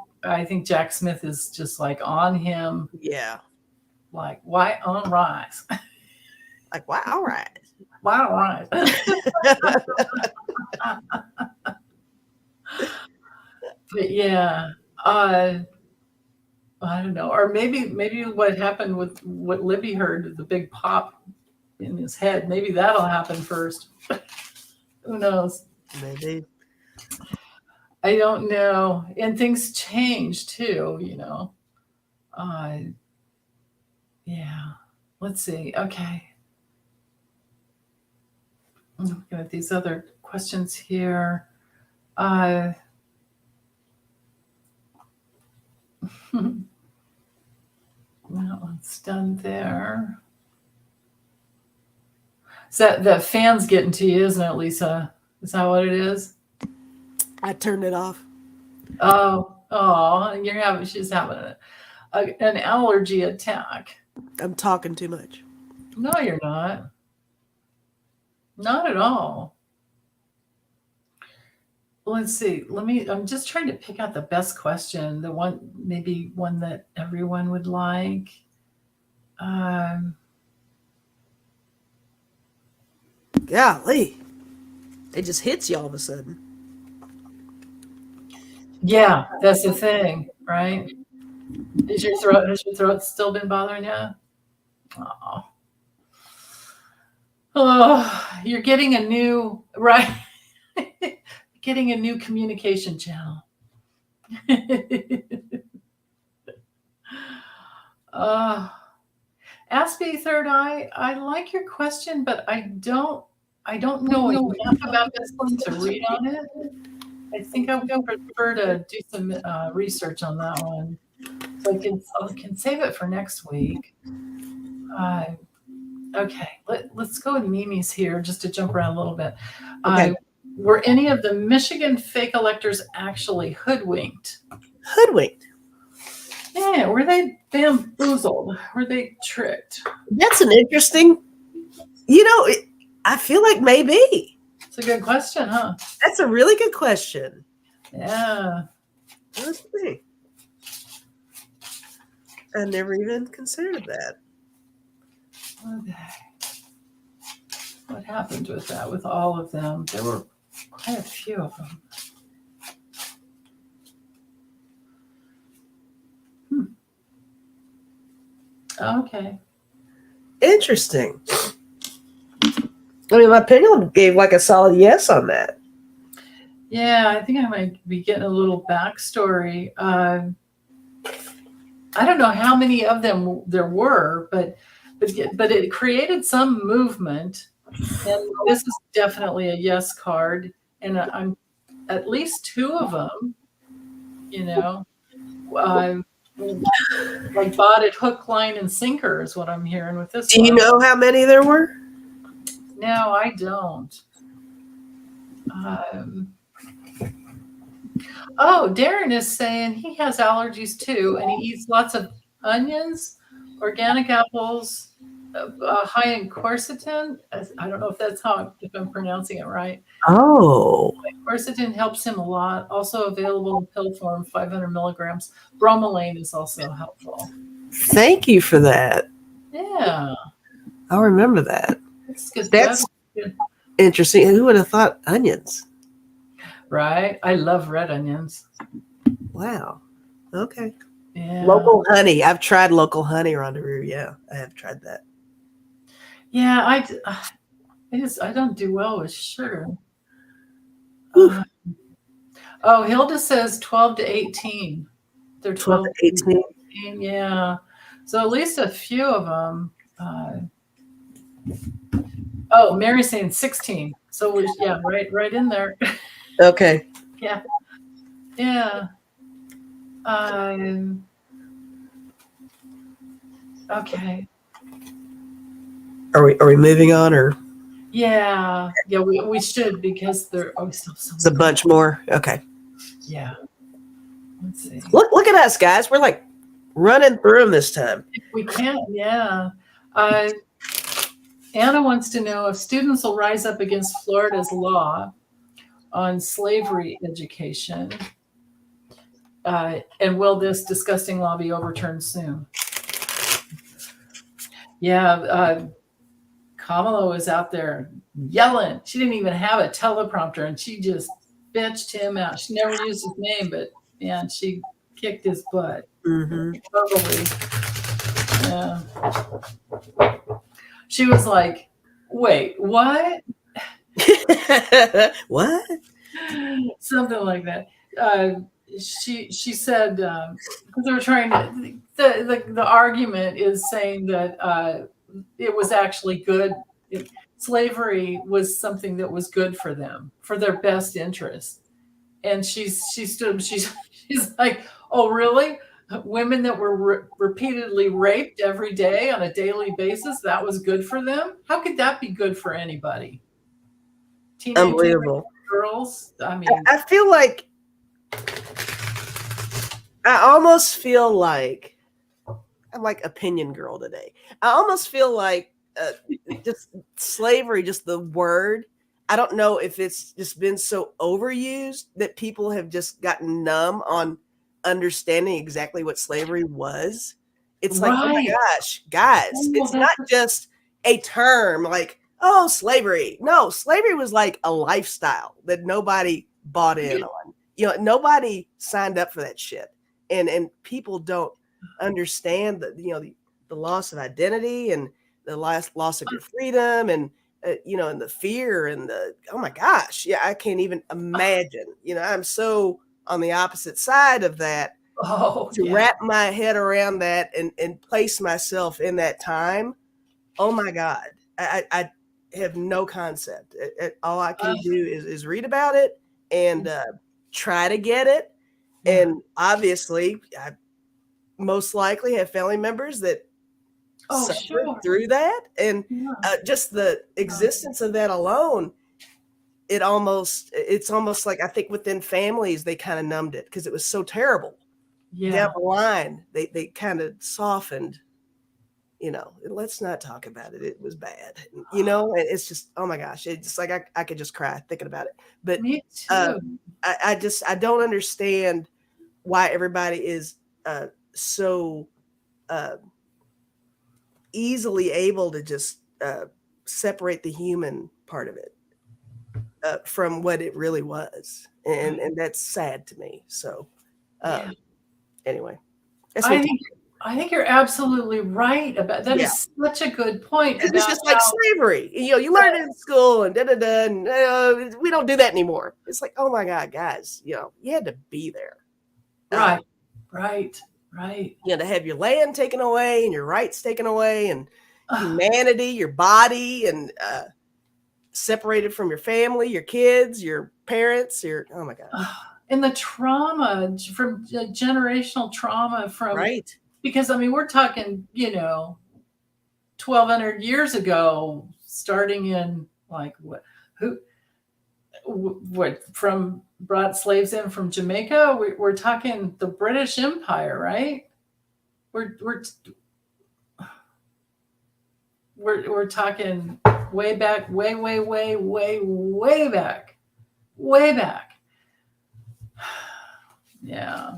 Jack Smith is just like on him. Yeah. Like, why on rise? Like, why? All right. Why on rise? But yeah, I don't know. Or maybe what happened with what Libby heard, the big pop in his head, maybe that'll happen first. Who knows? Maybe. I don't know. And things change too, yeah. Let's see. Okay. I'm looking at these other questions here. That one. It's done there. Is that the fan's getting to you, isn't it, Lisa? Is that what it is? I turned it off. Oh, she's having an allergy attack. I'm talking too much. No, you're not. Not at all. Let's see. I'm just trying to pick out the best question, maybe one that everyone would like. Golly. It just hits you all of a sudden. Yeah, that's the thing, right? Has your throat still been bothering you? Oh, you're getting a new getting a new communication channel. Aspie Third Eye, I like your question, but I don't know enough about this one to read on it. I think I would prefer to do some research on that one, so I can save it for next week. Okay, let's go with Mimi's here just to jump around a little bit. Okay. Were any of the Michigan fake electors actually hoodwinked? Hoodwinked. Yeah, were they bamboozled? Were they tricked? That's an interesting, I feel like maybe. It's a good question, huh? That's a really good question. Yeah. Let's see. I never even considered that. Okay. What happened with that, with all of them? There were quite a few of them. Okay. Interesting. I mean, my pendulum gave like a solid yes on that. Yeah, I think I might be getting a little backstory. I don't know how many of them there were, but it created some movement, and this is definitely a yes card. And I'm at least two of them, like bought it hook, line, and sinker is what I'm hearing with this. Do you know how many there were? No, I don't. Darren is saying he has allergies too, and he eats lots of onions, organic apples, high in quercetin. I don't know if I'm pronouncing it right. Oh. Quercetin helps him a lot. Also available in pill form, 500 milligrams. Bromelain is also helpful. Thank you for that. Yeah. I'll remember that. That's good. Interesting. Who would have thought onions? Right. I love red onions. Wow. Okay. Yeah. Local honey. I've tried local honey rendezvous. Yeah, I have tried that. Yeah, I don't do well with sugar. Hilda says 12 to 18. They're 12 to 18. Yeah. So at least a few of them. Mary's saying 16. So right in there. Okay. Yeah. Yeah. Okay. Are we moving on or? Yeah. We should, because there are still some. It's a bunch more. Okay. Yeah. Let's see. Look at us, guys. We're like running through them this time. We can, yeah. Anna wants to know if students will rise up against Florida's law on slavery education, and will this disgusting law be overturned soon? Yeah, Kamala was out there yelling. She didn't even have a teleprompter, and she just bitched him out. She never used his name, but man, she kicked his butt. Mm-hmm. Totally. Yeah. She was like, "Wait, what?" What? Something like that. She said, because they were trying to. The argument is saying that it was actually good. Slavery was something that was good for them, for their best interest. And she stood. She's like, "Oh, really?" women that were repeatedly raped every day on a daily basis, that was good for them. How could that be good for anybody? Teenage Unbelievable. girls. I mean, I feel like I almost feel like I'm like opinion girl today. I almost feel like just slavery, just the word. I don't know if it's just been so overused that people have just gotten numb on understanding exactly what slavery was. It's like, oh my right. gosh, guys, Oh, it's not just a term like, oh, slavery. No, slavery was like a lifestyle that nobody bought in on. Nobody signed up for that shit. And people don't understand that, the loss of identity and the loss of your freedom and and the fear and the, oh my gosh, yeah, I can't even imagine. I'm so on the opposite side of that. Oh, To yeah. wrap my head around that and place myself in that time, oh my God, I have no concept. All I can do is read about it and try to get it. Yeah. And obviously, I most likely have family members that suffered Sure. through that. And Yeah. just the existence of that alone, it's almost like I think within families, they kind of numbed it because it was so terrible. Yeah. Down the line, they kind of softened, let's not talk about it. It was bad. It's just, oh my gosh, it's just like I could just cry thinking about it. But Me too. I don't understand why everybody is so easily able to just separate the human part of it from what it really was, and that's sad to me. So anyway, I think you're absolutely right about that. Is such a good point. It's just like slavery. You learn it in school and and we don't do that anymore. It's like, oh my God, guys, you had to be there. Right. To have your land taken away and your rights taken away and humanity, your body, and separated from your family, your kids, your parents, oh my God. And the trauma from generational trauma from, right. Because I mean, we're talking, 1,200 years ago, starting in like what from brought slaves in from Jamaica. We're talking the British Empire, right? We're talking way back, way back. Yeah.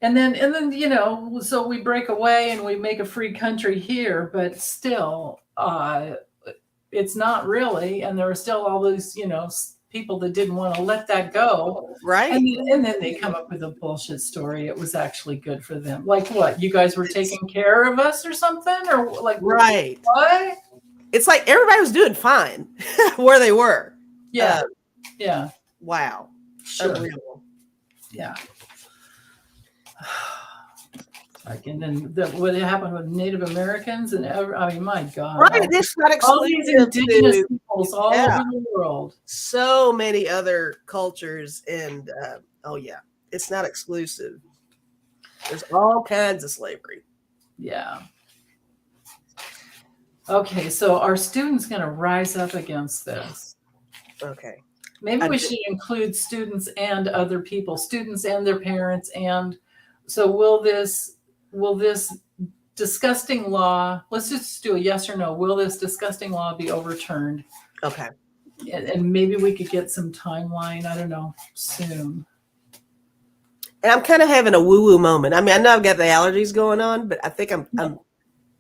And then so we break away and we make a free country here, but still it's not really, and there are still all those people that didn't want to let that go, right? And then they come up with a bullshit story. It was actually good for them. Like what? You guys were taking care of us or something, or like right? What? It's like everybody was doing fine where they were. Yeah. Wow. Sure. Unreal. Yeah. Like, and then what happened with Native Americans and I mean, my God, right? It's not all these indigenous peoples all over the world. So many other cultures, and it's not exclusive. There's all kinds of slavery. Yeah. Okay, so our students going to rise up against this. Okay. Maybe we should include students and other people, students and their parents. And so will this disgusting law, let's just do a yes or no. Will this disgusting law be overturned? Okay. And maybe we could get some timeline, I don't know, soon. And I'm kind of having a woo-woo moment. I mean, I know I've got the allergies going on, but I think I'm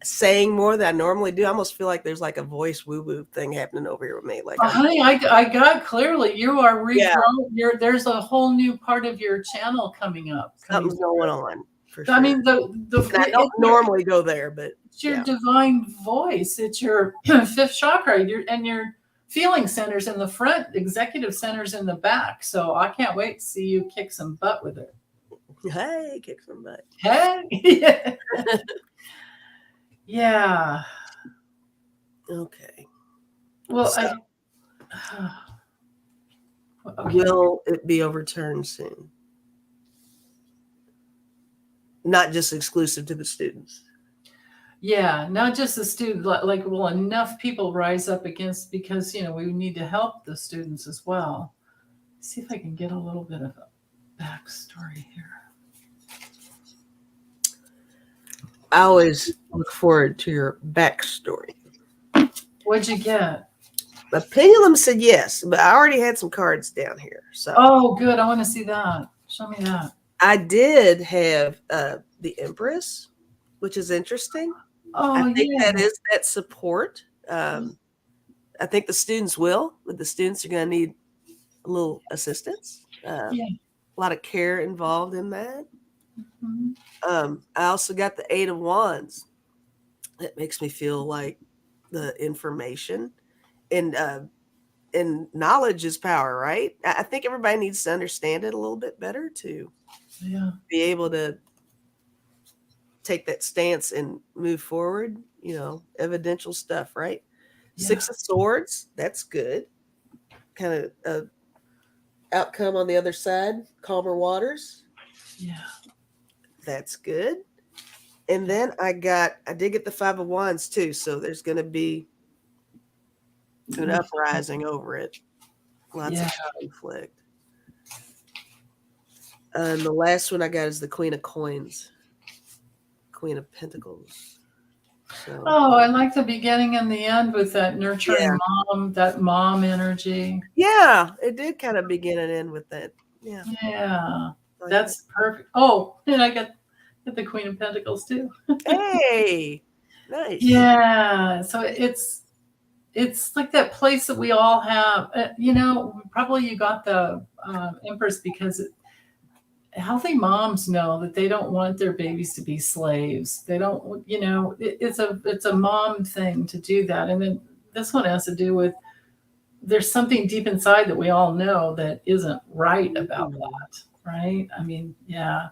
saying more than I normally do. I almost feel like there's like a voice woo-woo thing happening over here with me. Like, honey, I got clearly you are regrowing. There's a whole new part of your channel coming up. Something's going on. For sure. I mean, I don't normally go there, but it's your divine voice. It's your fifth chakra. Your feeling centers in the front, executive centers in the back. So I can't wait to see you kick some butt with it. Hey, kick some butt. Hey. Yeah. Okay. Well, Okay. Will it be overturned soon? Not just exclusive to the students. Yeah, not just the student, like, will enough people rise up against, because, we need to help the students as well. Let's see if I can get a little bit of a backstory here. I always look forward to your backstory. What'd you get? The pendulum said yes, but I already had some cards down here. So Oh, good. I want to see that. Show me that. I did have the Empress, which is interesting. Oh, I think yeah. that is that support. I think the students will, but the students are going to need a little assistance. Yeah. A lot of care involved in that. Mhm. I also got the Eight of Wands. That makes me feel like the information and knowledge is power, right? I think everybody needs to understand it a little bit better to Yeah. be able to take that stance and move forward, evidential stuff, right? Yeah. 6 of Swords, that's good. Kind of outcome on the other side, calmer waters. Yeah. That's good. And then I did get the 5 of Wands too, so there's going to be an uprising over it. Lots of conflict. And the last one I got is the Queen of Coins, Queen of Pentacles. So, Oh, I like the beginning and the end with that nurturing mom, that mom energy. Yeah, it did kind of begin and end with that. Yeah. Yeah. That's perfect. Oh, and I got the Queen of Pentacles too. Hey, nice. Yeah. So it's like that place that we all have. Probably you got the Empress because healthy moms know that they don't want their babies to be slaves. They don't, it's a mom thing to do that. And then this one has to do with, there's something deep inside that we all know that isn't right about that, right? I mean, yeah.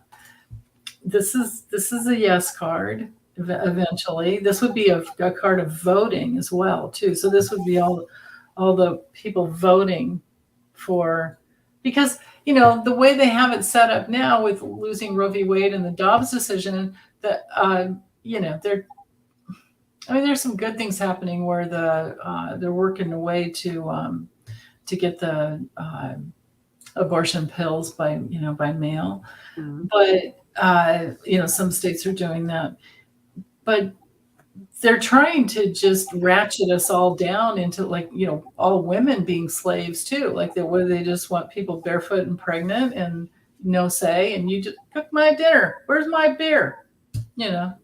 This is a yes card. Eventually, this would be a card of voting as well too. So this would be all the people voting for, because the way they have it set up now with losing Roe v. Wade and the Dobbs decision, that there's some good things happening where they're working a way to get the abortion pills by mail, but some states are doing that, but they're trying to just ratchet us all down into all women being slaves too, where they just want people barefoot and pregnant and no say, and you just cook my dinner, where's my beer, that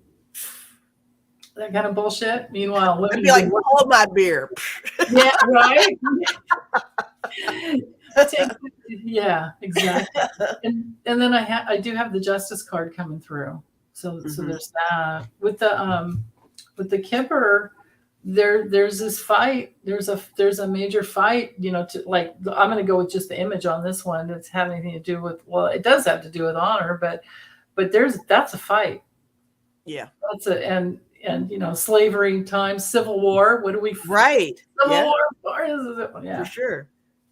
kind of bullshit. Meanwhile, women I'd be like, all of my beer. Yeah, right. Yeah, exactly. And then I do have the Justice card coming through. So there's that. With the Kipper, there's this fight. There's a major fight, I'm gonna go with just the image on this one. It's having anything to do with, well, it does have to do with honor, but that's a fight. Yeah. And slavery times, Civil War. What do we right? Civil War? Yeah. For sure.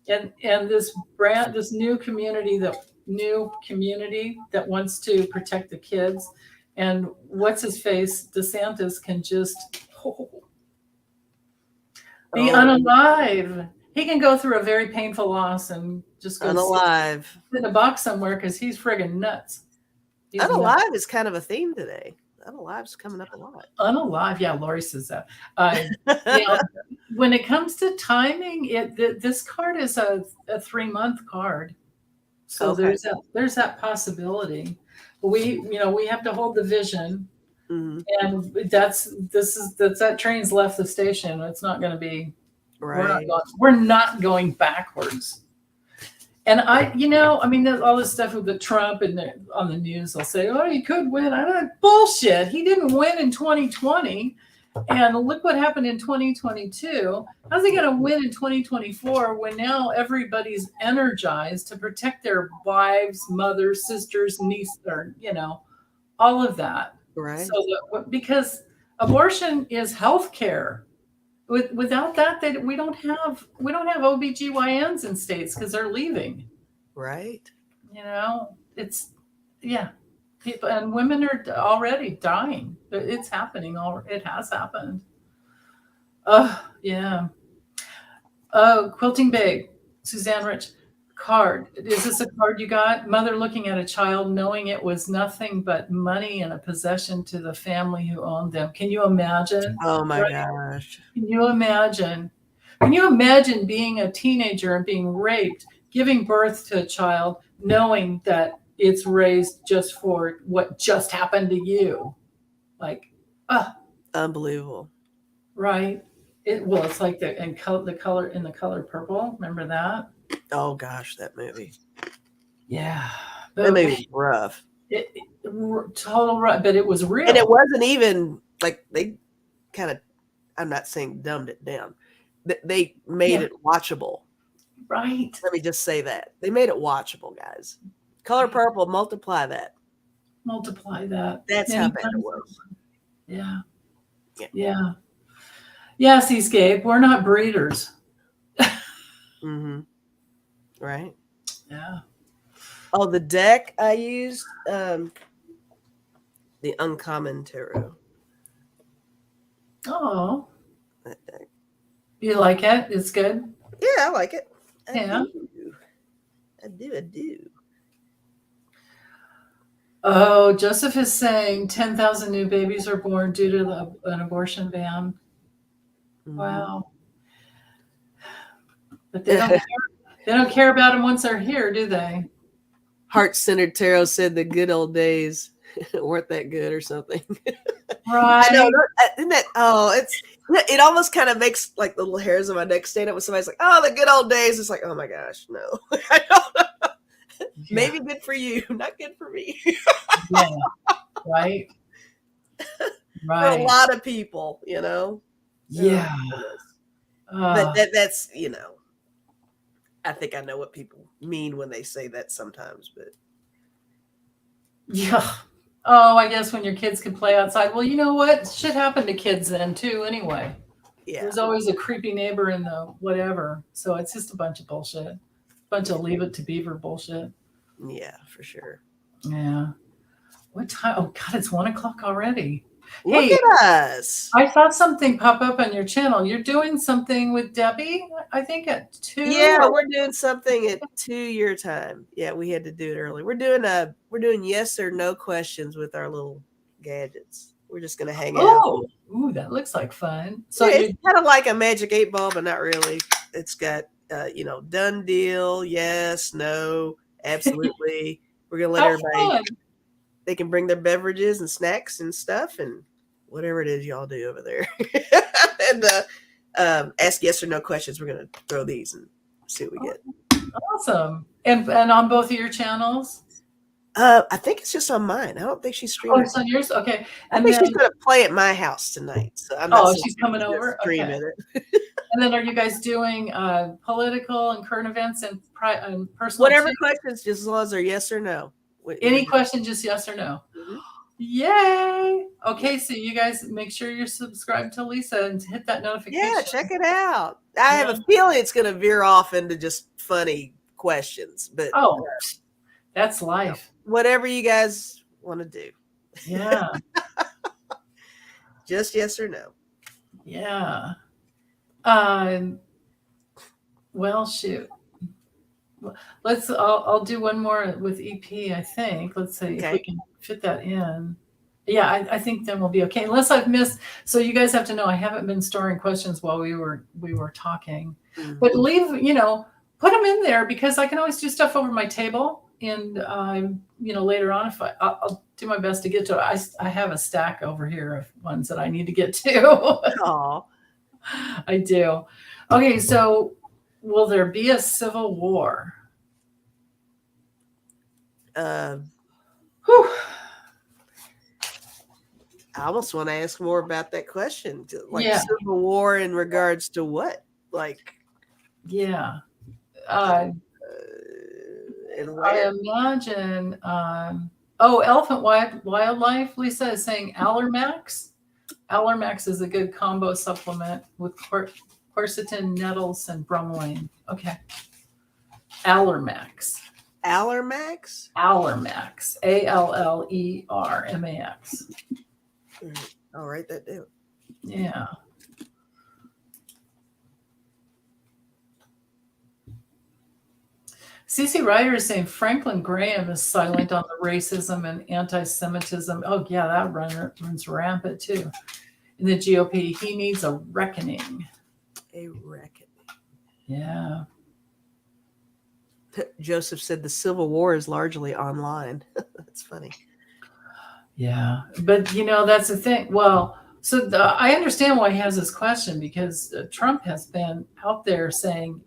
And this new community that wants to protect the kids, and what's his face, DeSantis, can just be unalive. He can go through a very painful loss and just go unalive in a box somewhere because he's friggin' nuts. Unalive is kind of a theme today. Unalive's coming up a lot. Unalive, yeah. Lori says that. When it comes to timing, this card is a 3-month card, so there's that possibility. But we have to hold the vision, and that train's left the station. It's not going to be. Right. We're not going backwards. And all this stuff with the Trump and on the news, they'll say, "Oh, he could win." I'm like, bullshit. He didn't win in 2020, and look what happened in 2022. How's he going to win in 2024 when now everybody's energized to protect their wives, mothers, sisters, nieces, or all of that? Right. So because abortion is health care. Without that, we don't have OBGYNs in states because they're leaving. Right. It's yeah. People and women are already dying. It's happening. It has happened. Oh yeah. Oh, Quilting Big, Suzanne Rich. Card. Is this a card you got? Mother looking at a child knowing it was nothing but money and a possession to the family who owned them. Can you imagine? Oh my Right? gosh. Can you imagine? Can you imagine being a teenager and being raped, giving birth to a child, knowing that it's raised just for what just happened to you? Like, Unbelievable. right? It's like the color in the color purple. Remember that? Oh gosh, that movie. Yeah, That movie was rough. Total right, but it was real. And it wasn't even like they kind of, I'm not saying dumbed it down. They made it watchable. Right. Let me just say that. They made it watchable, guys. Color purple, multiply that. Multiply that. That's how bad it was. Yeah. Yeah. Yeah. Yeah, Seascape, we're not breeders. Mm-hmm. Right. Yeah. Oh, the deck I used, the Uncommon Tarot. Oh, That deck. you like it? It's good. Yeah, I like it. Yeah. I do. Oh, Joseph is saying 10,000 new babies are born due to an abortion ban. Mm-hmm. Wow. But they don't care about them once they're here, do they? Heart-Centered Tarot said the good old days weren't that good or something. Right. I know. Isn't that, it almost kind of makes like the little hairs on my neck stand up when somebody's like, oh, the good old days. It's like, oh my gosh, no. I don't know. Yeah. Maybe good for you, not good for me. Yeah. Right. Right. For a lot of people, Yeah. But that's, I think I know what people mean when they say that sometimes, but. Yeah. Oh, I guess when your kids can play outside. Well, you know what? Shit happened to kids then too, anyway. Yeah. There's always a creepy neighbor in the whatever. So it's just a bunch of bullshit. Bunch of leave it to beaver bullshit. Yeah, for sure. Yeah. What time? Oh God, it's 1:00 already. Look at us. I saw something pop up on your channel. You're doing something with Debbie, I think at 2. Yeah, we're doing something at 2 your time. Yeah, we had to do it early. We're doing yes or no questions with our little gadgets. We're just gonna hang out. Ooh, that looks like fun. So yeah, it's kind of like a magic 8 ball, but not really. It's got done deal, yes, no, absolutely. We're gonna let everybody. They can bring their beverages and snacks and stuff and whatever it is y'all do over there. And ask yes or no questions. We're going to throw these and see what we get. Awesome. And on both of your channels? I think it's just on mine. I don't think she's streaming. Oh, it's on yours? Okay. I think she's going to play at my house tonight. So I'm not she's coming over? Streaming it. And then are you guys doing political and current events and personal? Whatever questions, just as long as they're yes or no. Any question, just yes or no. Mm-hmm. Yay! Okay, so you guys make sure you're subscribed to Lisa and hit that notification. Yeah, check it out. I have a feeling it's going to veer off into just funny questions, but that's life. Whatever you guys want to do. Yeah. Just yes or no. Yeah. Well, shoot. I'll do one more with EP, I think. Let's see if we can fit that in. Yeah, I think then we'll be okay. Unless I've missed. So you guys have to know I haven't been storing questions while we were talking. Mm-hmm. But put them in there because I can always do stuff over my table. And later on, if I'll do my best to get to it. I have a stack over here of ones that I need to get to. Oh, I do. Okay, so will there be a civil war? I almost want to ask more about that question. Like civil war in regards to what? Like, yeah. I imagine. Elephant wildlife. Lisa is saying Allermax. Allermax is a good combo supplement with quercetin, nettles, and bromelain. Okay. Allermax. Allermax? Allermax. Allermax. I'll write that down. Yeah. CC Ryder is saying Franklin Graham is silent on the racism and anti-Semitism. Oh, yeah, that runs rampant too in the GOP. He needs a reckoning. A reckoning. Yeah. Joseph said the Civil War is largely online. That's funny. Yeah. But, that's the thing. Well, so I understand why he has this question, because Trump has been out there saying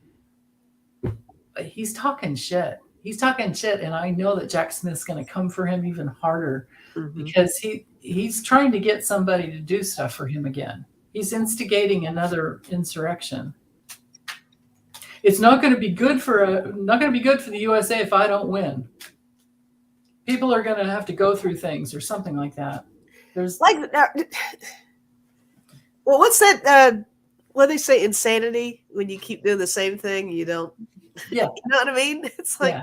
he's talking shit. He's talking shit, and I know that Jack Smith's going to come for him even harder because he's trying to get somebody to do stuff for him again. He's instigating another insurrection. It's not going to be good for the USA if I don't win. People are going to have to go through things or something like that. There's well, what's that? What do they say? Insanity, when you keep doing the same thing, you don't. Yeah. You know what I mean? It's like,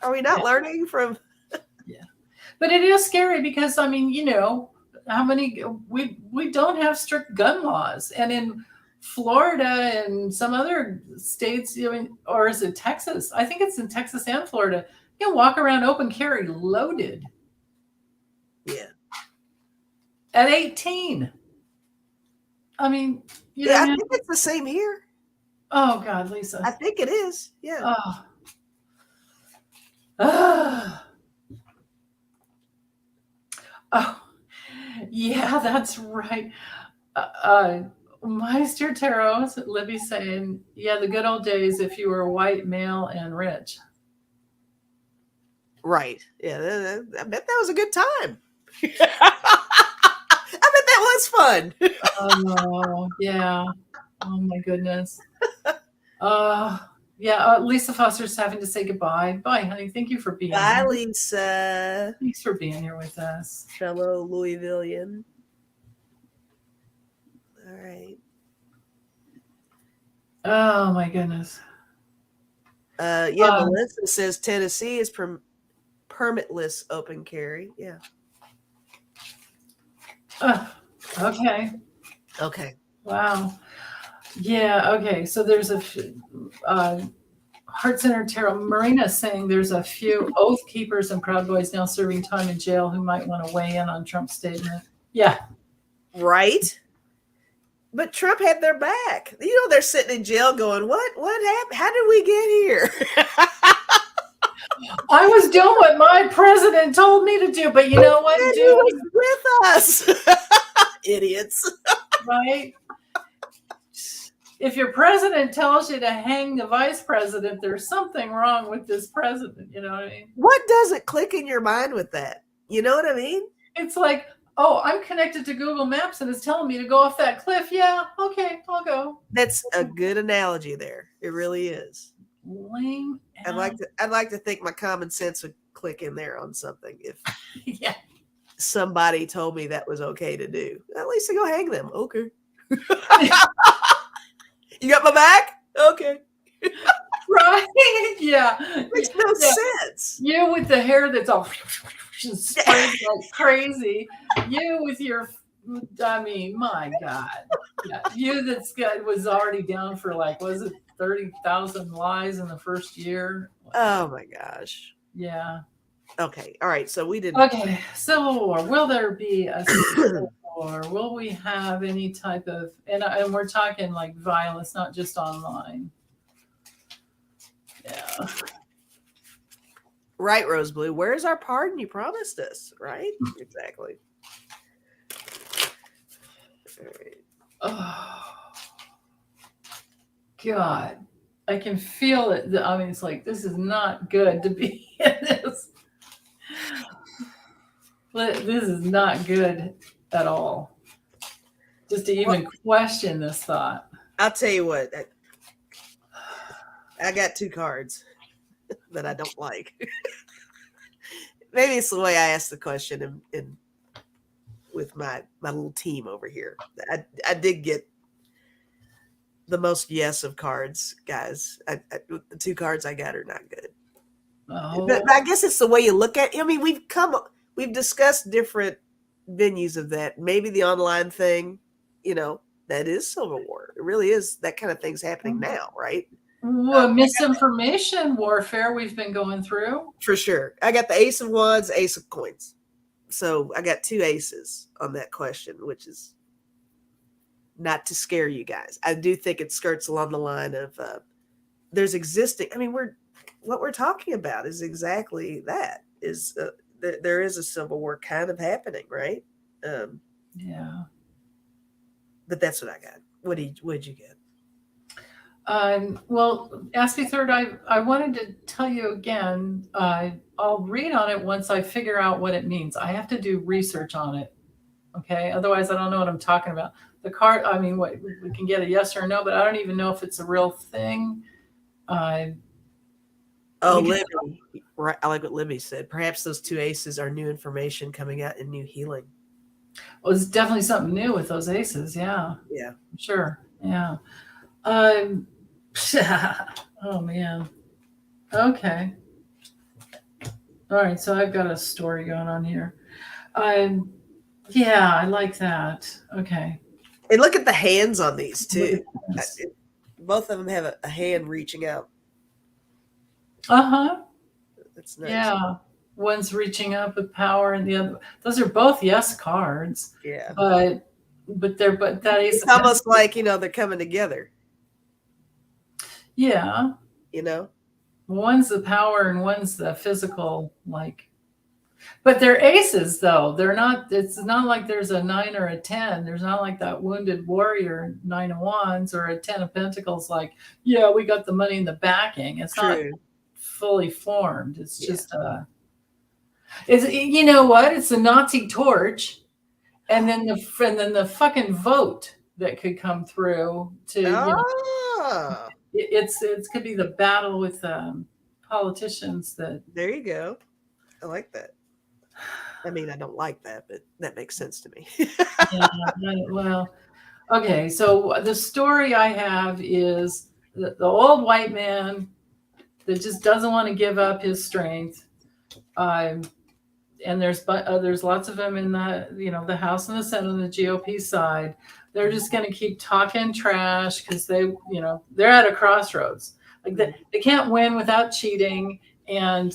Are we not learning from? Yeah. But it is scary because, how many, we don't have strict gun laws. And in Florida and some other states, or is it Texas? I think it's in Texas and Florida. You can walk around open carry loaded. Yeah. At 18. I mean, I think it's the same here. Oh, God, Lisa. I think it is. Yeah. Oh, yeah, that's right. Meister Tarot, Libby's saying, yeah, the good old days if you were white, male, and rich. Right. Yeah, I bet that was a good time. I bet that was fun. Oh, yeah. Oh, my goodness. Lisa Foster's having to say goodbye. Bye, honey. Thank you for being here. Bye, Lisa. Thanks for being here with us. Fellow Louisvillian. All right. Oh, my goodness. Melissa says Tennessee is permitless open carry. Yeah. Okay. Okay. Wow. Yeah. Okay. So there's a Heart Center Tarot. Marina saying there's a few Oath Keepers and Proud Boys now serving time in jail who might want to weigh in on Trump's statement. Yeah. Right. But Trump had their back. They're sitting in jail going, what happened? How did we get here? I was doing what my president told me to do, but you know what? He was with us. Idiots. Right? If your president tells you to hang the vice president, there's something wrong with this president. You know what I mean? What doesn't click in your mind with that? You know what I mean? It's like, oh, I'm connected to Google Maps and it's telling me to go off that cliff. Yeah, okay, I'll go. That's a good analogy there. It really is. Lame. I'd like to think my common sense would click in there on something if somebody told me that was okay to do. At least I go hang them. Okay. You got my back? Okay. Right? Yeah. Makes no sense. You with the hair that's all sprayed like crazy. You with your, my God. Yeah. You was already down for was it 30,000 lies in the first year? Oh my gosh. Yeah. Okay. All right. So we didn't. Okay. Civil War. Will there be a civil war? Will we have any type of, and we're talking like violence, not just online. Yeah. Right, Rose Blue. Where's our pardon you promised us? Right? Exactly. All right. Oh, God. I can feel it. It's like, this is not good to be in this. This is not good at all. Just to even question this thought. I'll tell you what. I got two cards that I don't like. Maybe it's the way I asked the question, and with my little team over here. I did get the most yes of cards, guys. The 2 cards I got are not good. But Oh, I guess it's the way you look at it. I mean, we've discussed different venues of that. Maybe the online thing, that is Civil War. It really is. That kind of thing's happening now, right? well, misinformation warfare we've been going through. For sure. I got the Ace of Wands, Ace of Coins. So I got 2 aces on that question, which is not to scare you guys. I do think it skirts along the line of there's existing. I mean, what we're talking about is exactly that. Is there is a Civil War kind of happening, right? Yeah. But that's what I got. What'd you get? Well, Ask Me Third, I wanted to tell you again, I'll read on it once I figure out what it means. I have to do research on it. Okay. Otherwise, I don't know what I'm talking about. The card, I mean, we can get a yes or no, but I don't even know if it's a real thing. Libby. Right, I like what Libby said. Perhaps those 2 aces are new information coming out and new healing. Well, it's definitely something new with those aces. Yeah. Yeah. Sure. Yeah. Oh man. Okay. All right. So I've got a story going on here. Yeah, I like that. Okay. And look at the hands on these too. Both of them have a hand reaching out. Uh-huh. That's nice. Yeah. One's reaching up with power and the other. Those are both yes cards. Yeah. But that is it's almost like, they're coming together. Yeah. One's the power and one's the physical, but they're aces though. They're not, it's not like there's a 9 or a 10. There's not like that wounded warrior 9 of wands or a 10 of pentacles. Yeah, we got the money in the backing. It's True. Not fully formed. It's just you know what? It's a Nazi torch. And then the fucking vote that could come through to, it could be the battle with politicians that. There you go. I like that. I mean, I don't like that, but that makes sense to me. Yeah, well, okay. So the story I have is the old white man that just doesn't want to give up his strength. And there's lots of them in the House and the Senate on the GOP side. They're just going to keep talking trash because they're at a crossroads. They can't win without cheating. And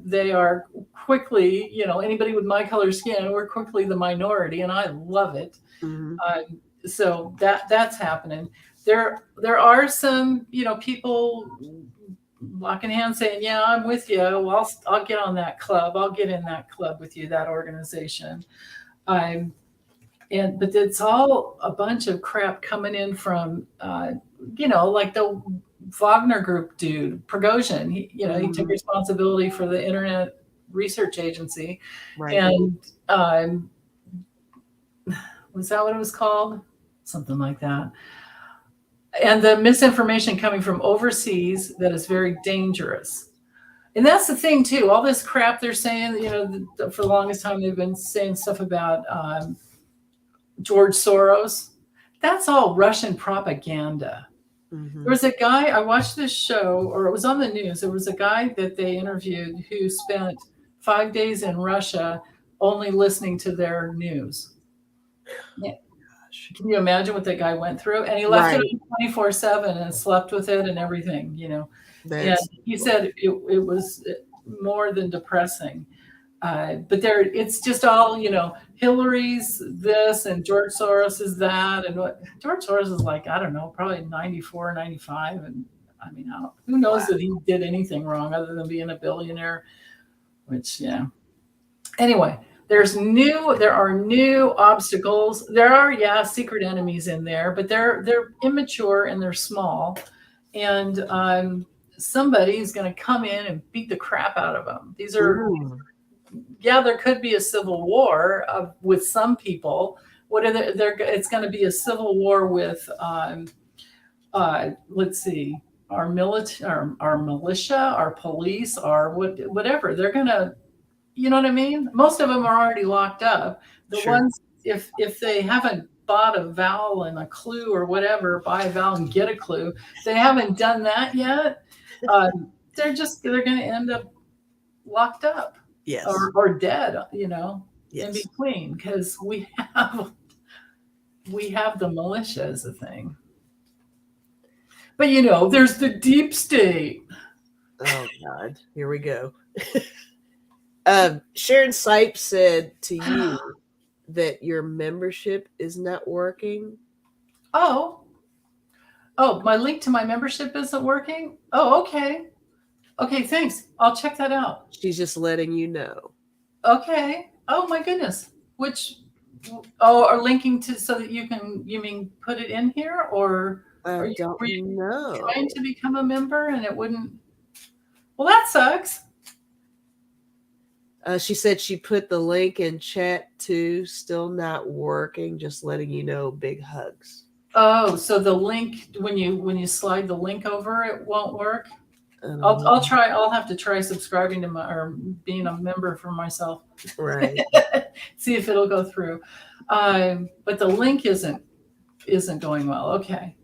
they are quickly, anybody with my color skin, we're quickly the minority, and I love it. Mm-hmm. So that's happening. There are some, people locking hands saying, "Yeah, I'm with you. Well, I'll get on that club. I'll get in that club with you, that organization." But it's all a bunch of crap coming in from, like the Wagner Group dude, Prigozhin. He took responsibility for the Internet Research Agency, right. And was that what it was called? Something like that. And the misinformation coming from overseas that is very dangerous. And that's the thing too. All this crap they're saying, for the longest time they've been saying stuff about George Soros. That's all Russian propaganda. Mm-hmm. There was a guy, I watched this show, or it was on the news. There was a guy that they interviewed who spent 5 days in Russia only listening to their news. Yeah. Can you imagine what that guy went through? And he left it 24/7 and slept with it and everything, And he said it was more than depressing. But it's just all, Hillary's this and George Soros is that. And what George Soros is like, I don't know, probably 94, 95. And I mean, who knows that he did anything wrong other than being a billionaire, which, Anyway, there are new obstacles. There are, secret enemies in there, but they're immature and they're small. And somebody's going to come in and beat the crap out of them. These are... there could be a civil war with some people. It's going to be a civil war with, let's see, our militia, our police, our whatever. They're going to, you know what I mean? Most of them are already locked up. The ones if they haven't bought a vowel and a clue or whatever, buy a vowel and get a clue, if they haven't done that yet, they're going to end up locked up, Yes. or dead, in Yes. between, because we have the militia as a thing. But there's the deep state. Oh God, here we go. Sharon Sipe said to you that your membership is not working. Oh, my link to my membership isn't working? Oh, okay. Okay, thanks. I'll check that out. She's just letting you know. Okay. Oh my goodness. Are linking to so that you mean put it in here, or I were you don't know. trying to become a member and it wouldn't? Well, that sucks. She said she put the link in chat too. Still not working. Just letting you know. Big hugs. Oh, so the link, when you slide the link over, it won't work. I'll try. I'll have to try subscribing to or being a member for myself. Right. See if it'll go through. But the link isn't going well. Okay.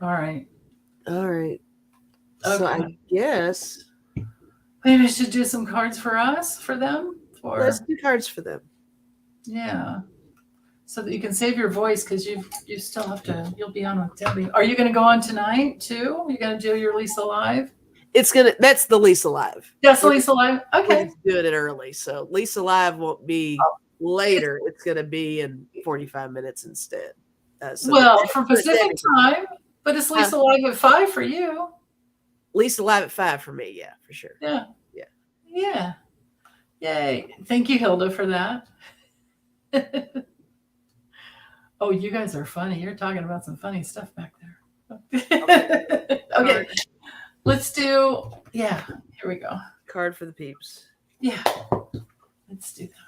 All right. Okay. So I Okay. guess Maybe we should do some cards for them. let's do cards for them. Yeah. So that you can save your voice, because you still have to. You'll be on with Debbie. Are you going to go on tonight too? Are you going to do your Lisa Live? That's the Lisa Live. That's Lisa Live. Okay. We're just doing it early. So Lisa Live won't be later. It's going to be in 45 minutes instead. For Pacific time, but it's Lisa Live at 5 for you. Lisa Live at 5 for me. Yeah, for sure. Yeah. Yay. Thank you, Hilda, for that. Oh, you guys are funny. You're talking about some funny stuff back there. Okay. Let's do, here we go. Card for the peeps. Yeah. Let's do that.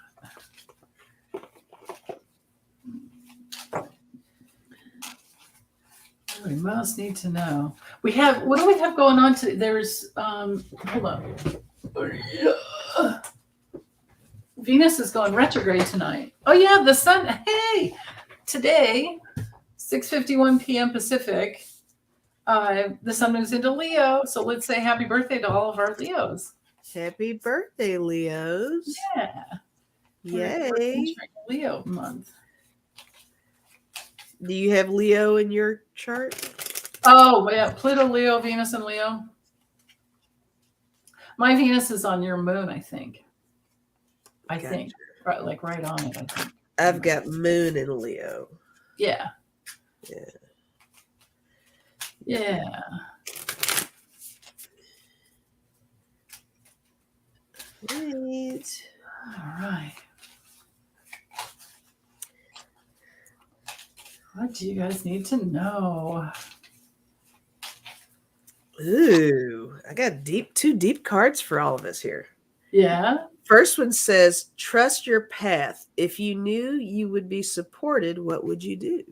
We most need to know. What do we have going on today? There's, hold on. Venus is going retrograde tonight. Oh yeah, the sun, hey! Today, 6:51 p.m. Pacific, the sun moves into Leo. So let's say happy birthday to all of our Leos. Happy birthday, Leos. Yeah. Yay. Leo month. Do you have Leo in your chart? Oh, yeah. Pluto, Leo, Venus, and Leo. My Venus is on your moon, I think. I think. Right, like right on it, I think. I've got moon in Leo. Yeah. Right. All right. What do you guys need to know? Ooh, I got two deep cards for all of us here. Yeah. First one says, trust your path. If you knew you would be supported, what would you do?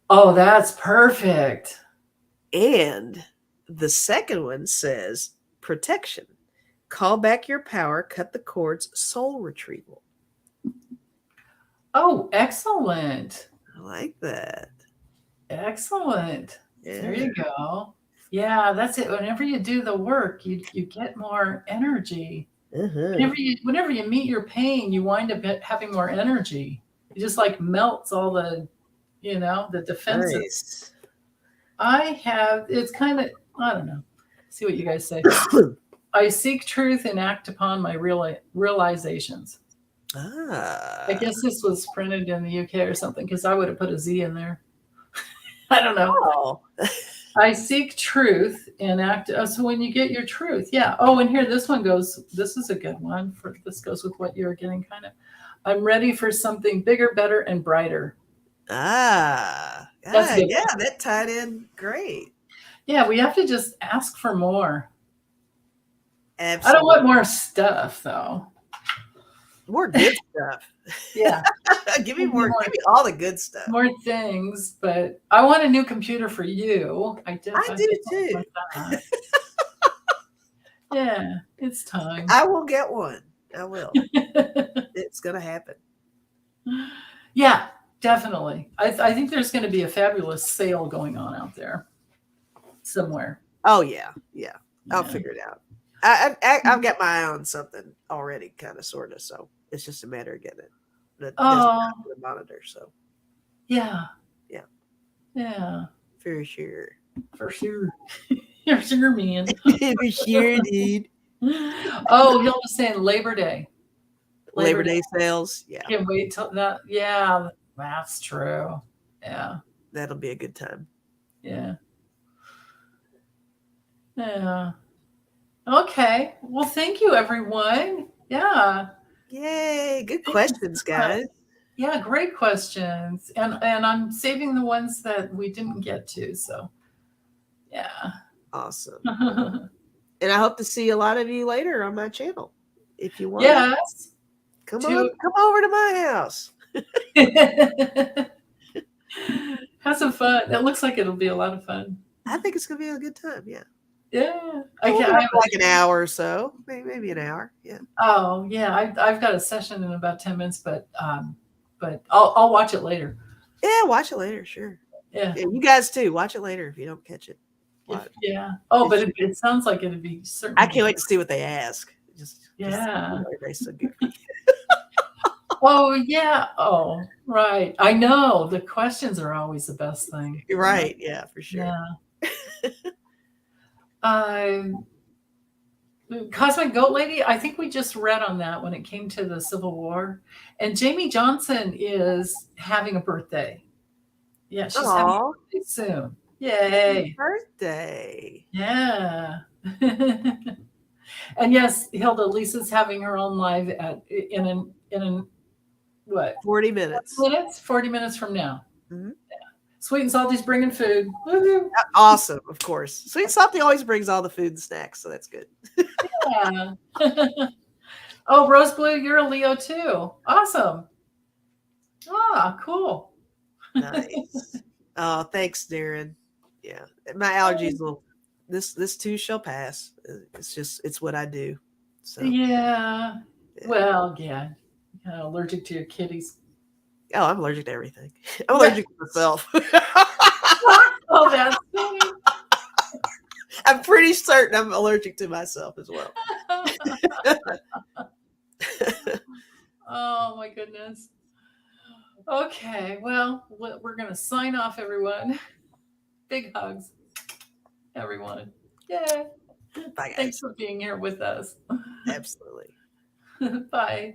Oh, that's perfect. And the second one says, protection. Call back your power, cut the cords, soul retrieval. Oh, excellent. I like that. Excellent. Yeah. There you go. Yeah, that's it. Whenever you do the work, you get more energy. Whenever you meet your pain, you wind up having more energy. It just like melts all the, the defenses. Nice. It's kind of, I don't know. See what you guys say. I seek truth and act upon my realizations. I guess this was printed in the UK or something, because I would have put a Z in there. I don't know. Oh. I seek truth and act. So when you get your truth, yeah. Oh, and here, this one goes. This is a good one. This goes with what you're getting, kind of. I'm ready for something bigger, better, and brighter. That's good. Yeah, that tied in great. Yeah, we have to just ask for more. Absolutely. I don't want more stuff, though. More good stuff. Yeah. Give me more. Give me all the good stuff. More things, but I want a new computer for you. I do too. Yeah, it's time. I will get one. I will. It's going to happen. Yeah, definitely. I think there's going to be a fabulous sale going on out there somewhere. Oh yeah, yeah. I'll Yeah. figure it out. I've got my eye on something already, kind of, sort of. So it's just a matter of getting it. That doesn't have Oh, to monitor. So yeah. yeah, Yeah. for sure. For sure. For sure, man. For sure, dude. Oh, Hill was saying Labor Day. Labor Labor Day. Day sales. Yeah, Can't wait till that. Yeah, that's true. Yeah. that'll be a good time. Yeah. Yeah. Okay. Well, thank you, everyone. Yeah. Yay! Good Thank you questions, so much. guys. Yeah, great questions. And I'm saving the ones that we didn't get to. So yeah. Awesome. And I hope to see a lot of you later on my channel. If you want to, Yes. come To over to my house. have some fun. It looks like it'll be a lot of fun. I think it's gonna be a good time. Yeah. Yeah. I We'll can be I up for like an hour or so, maybe an hour. Yeah. Oh, yeah. I've got a session in about 10 minutes, but I'll watch it later. Yeah, watch it later. Sure. Yeah. Yeah, you guys too. Watch it later if you don't catch it. Yeah. Oh, but It's- it sounds like it'd be I certainly can't wait to see what they ask. Just Yeah. everybody's so goofy. Oh, yeah. Oh, right. I know. The questions are always the best thing. You're right. Yeah, for sure. Yeah. Um, Cosmic Goat Lady, I think we just read on that when it came to the Civil War. And Jamie Johnson is having a birthday. Yeah, she's having Aw, a birthday soon. happy Yay. birthday. Yeah. And yes, Hilda, Lisa's having her own live in what? 40 minutes. 40 minutes from now. Mhm. Sweet and Salty's bringing food. Woohoo. Awesome, of course. Sweet Salty always brings all the food and snacks, so that's good. Yeah. Oh, Rose Blue, you're a Leo too. Awesome. Ah, cool. Nice. Oh, thanks, Darren. Yeah, my allergies will. This too shall pass. It's what I do. So Yeah. yeah. Well, yeah. Allergic to your kitties. Oh, I'm allergic to everything. I'm Yeah. allergic to myself. Oh, that's funny. I'm pretty certain I'm allergic to myself as well. Oh my goodness. Okay, well, we're going to sign off, everyone. Big hugs, everyone. Yeah. Bye, Thanks guys. for being here with us. Absolutely. Bye.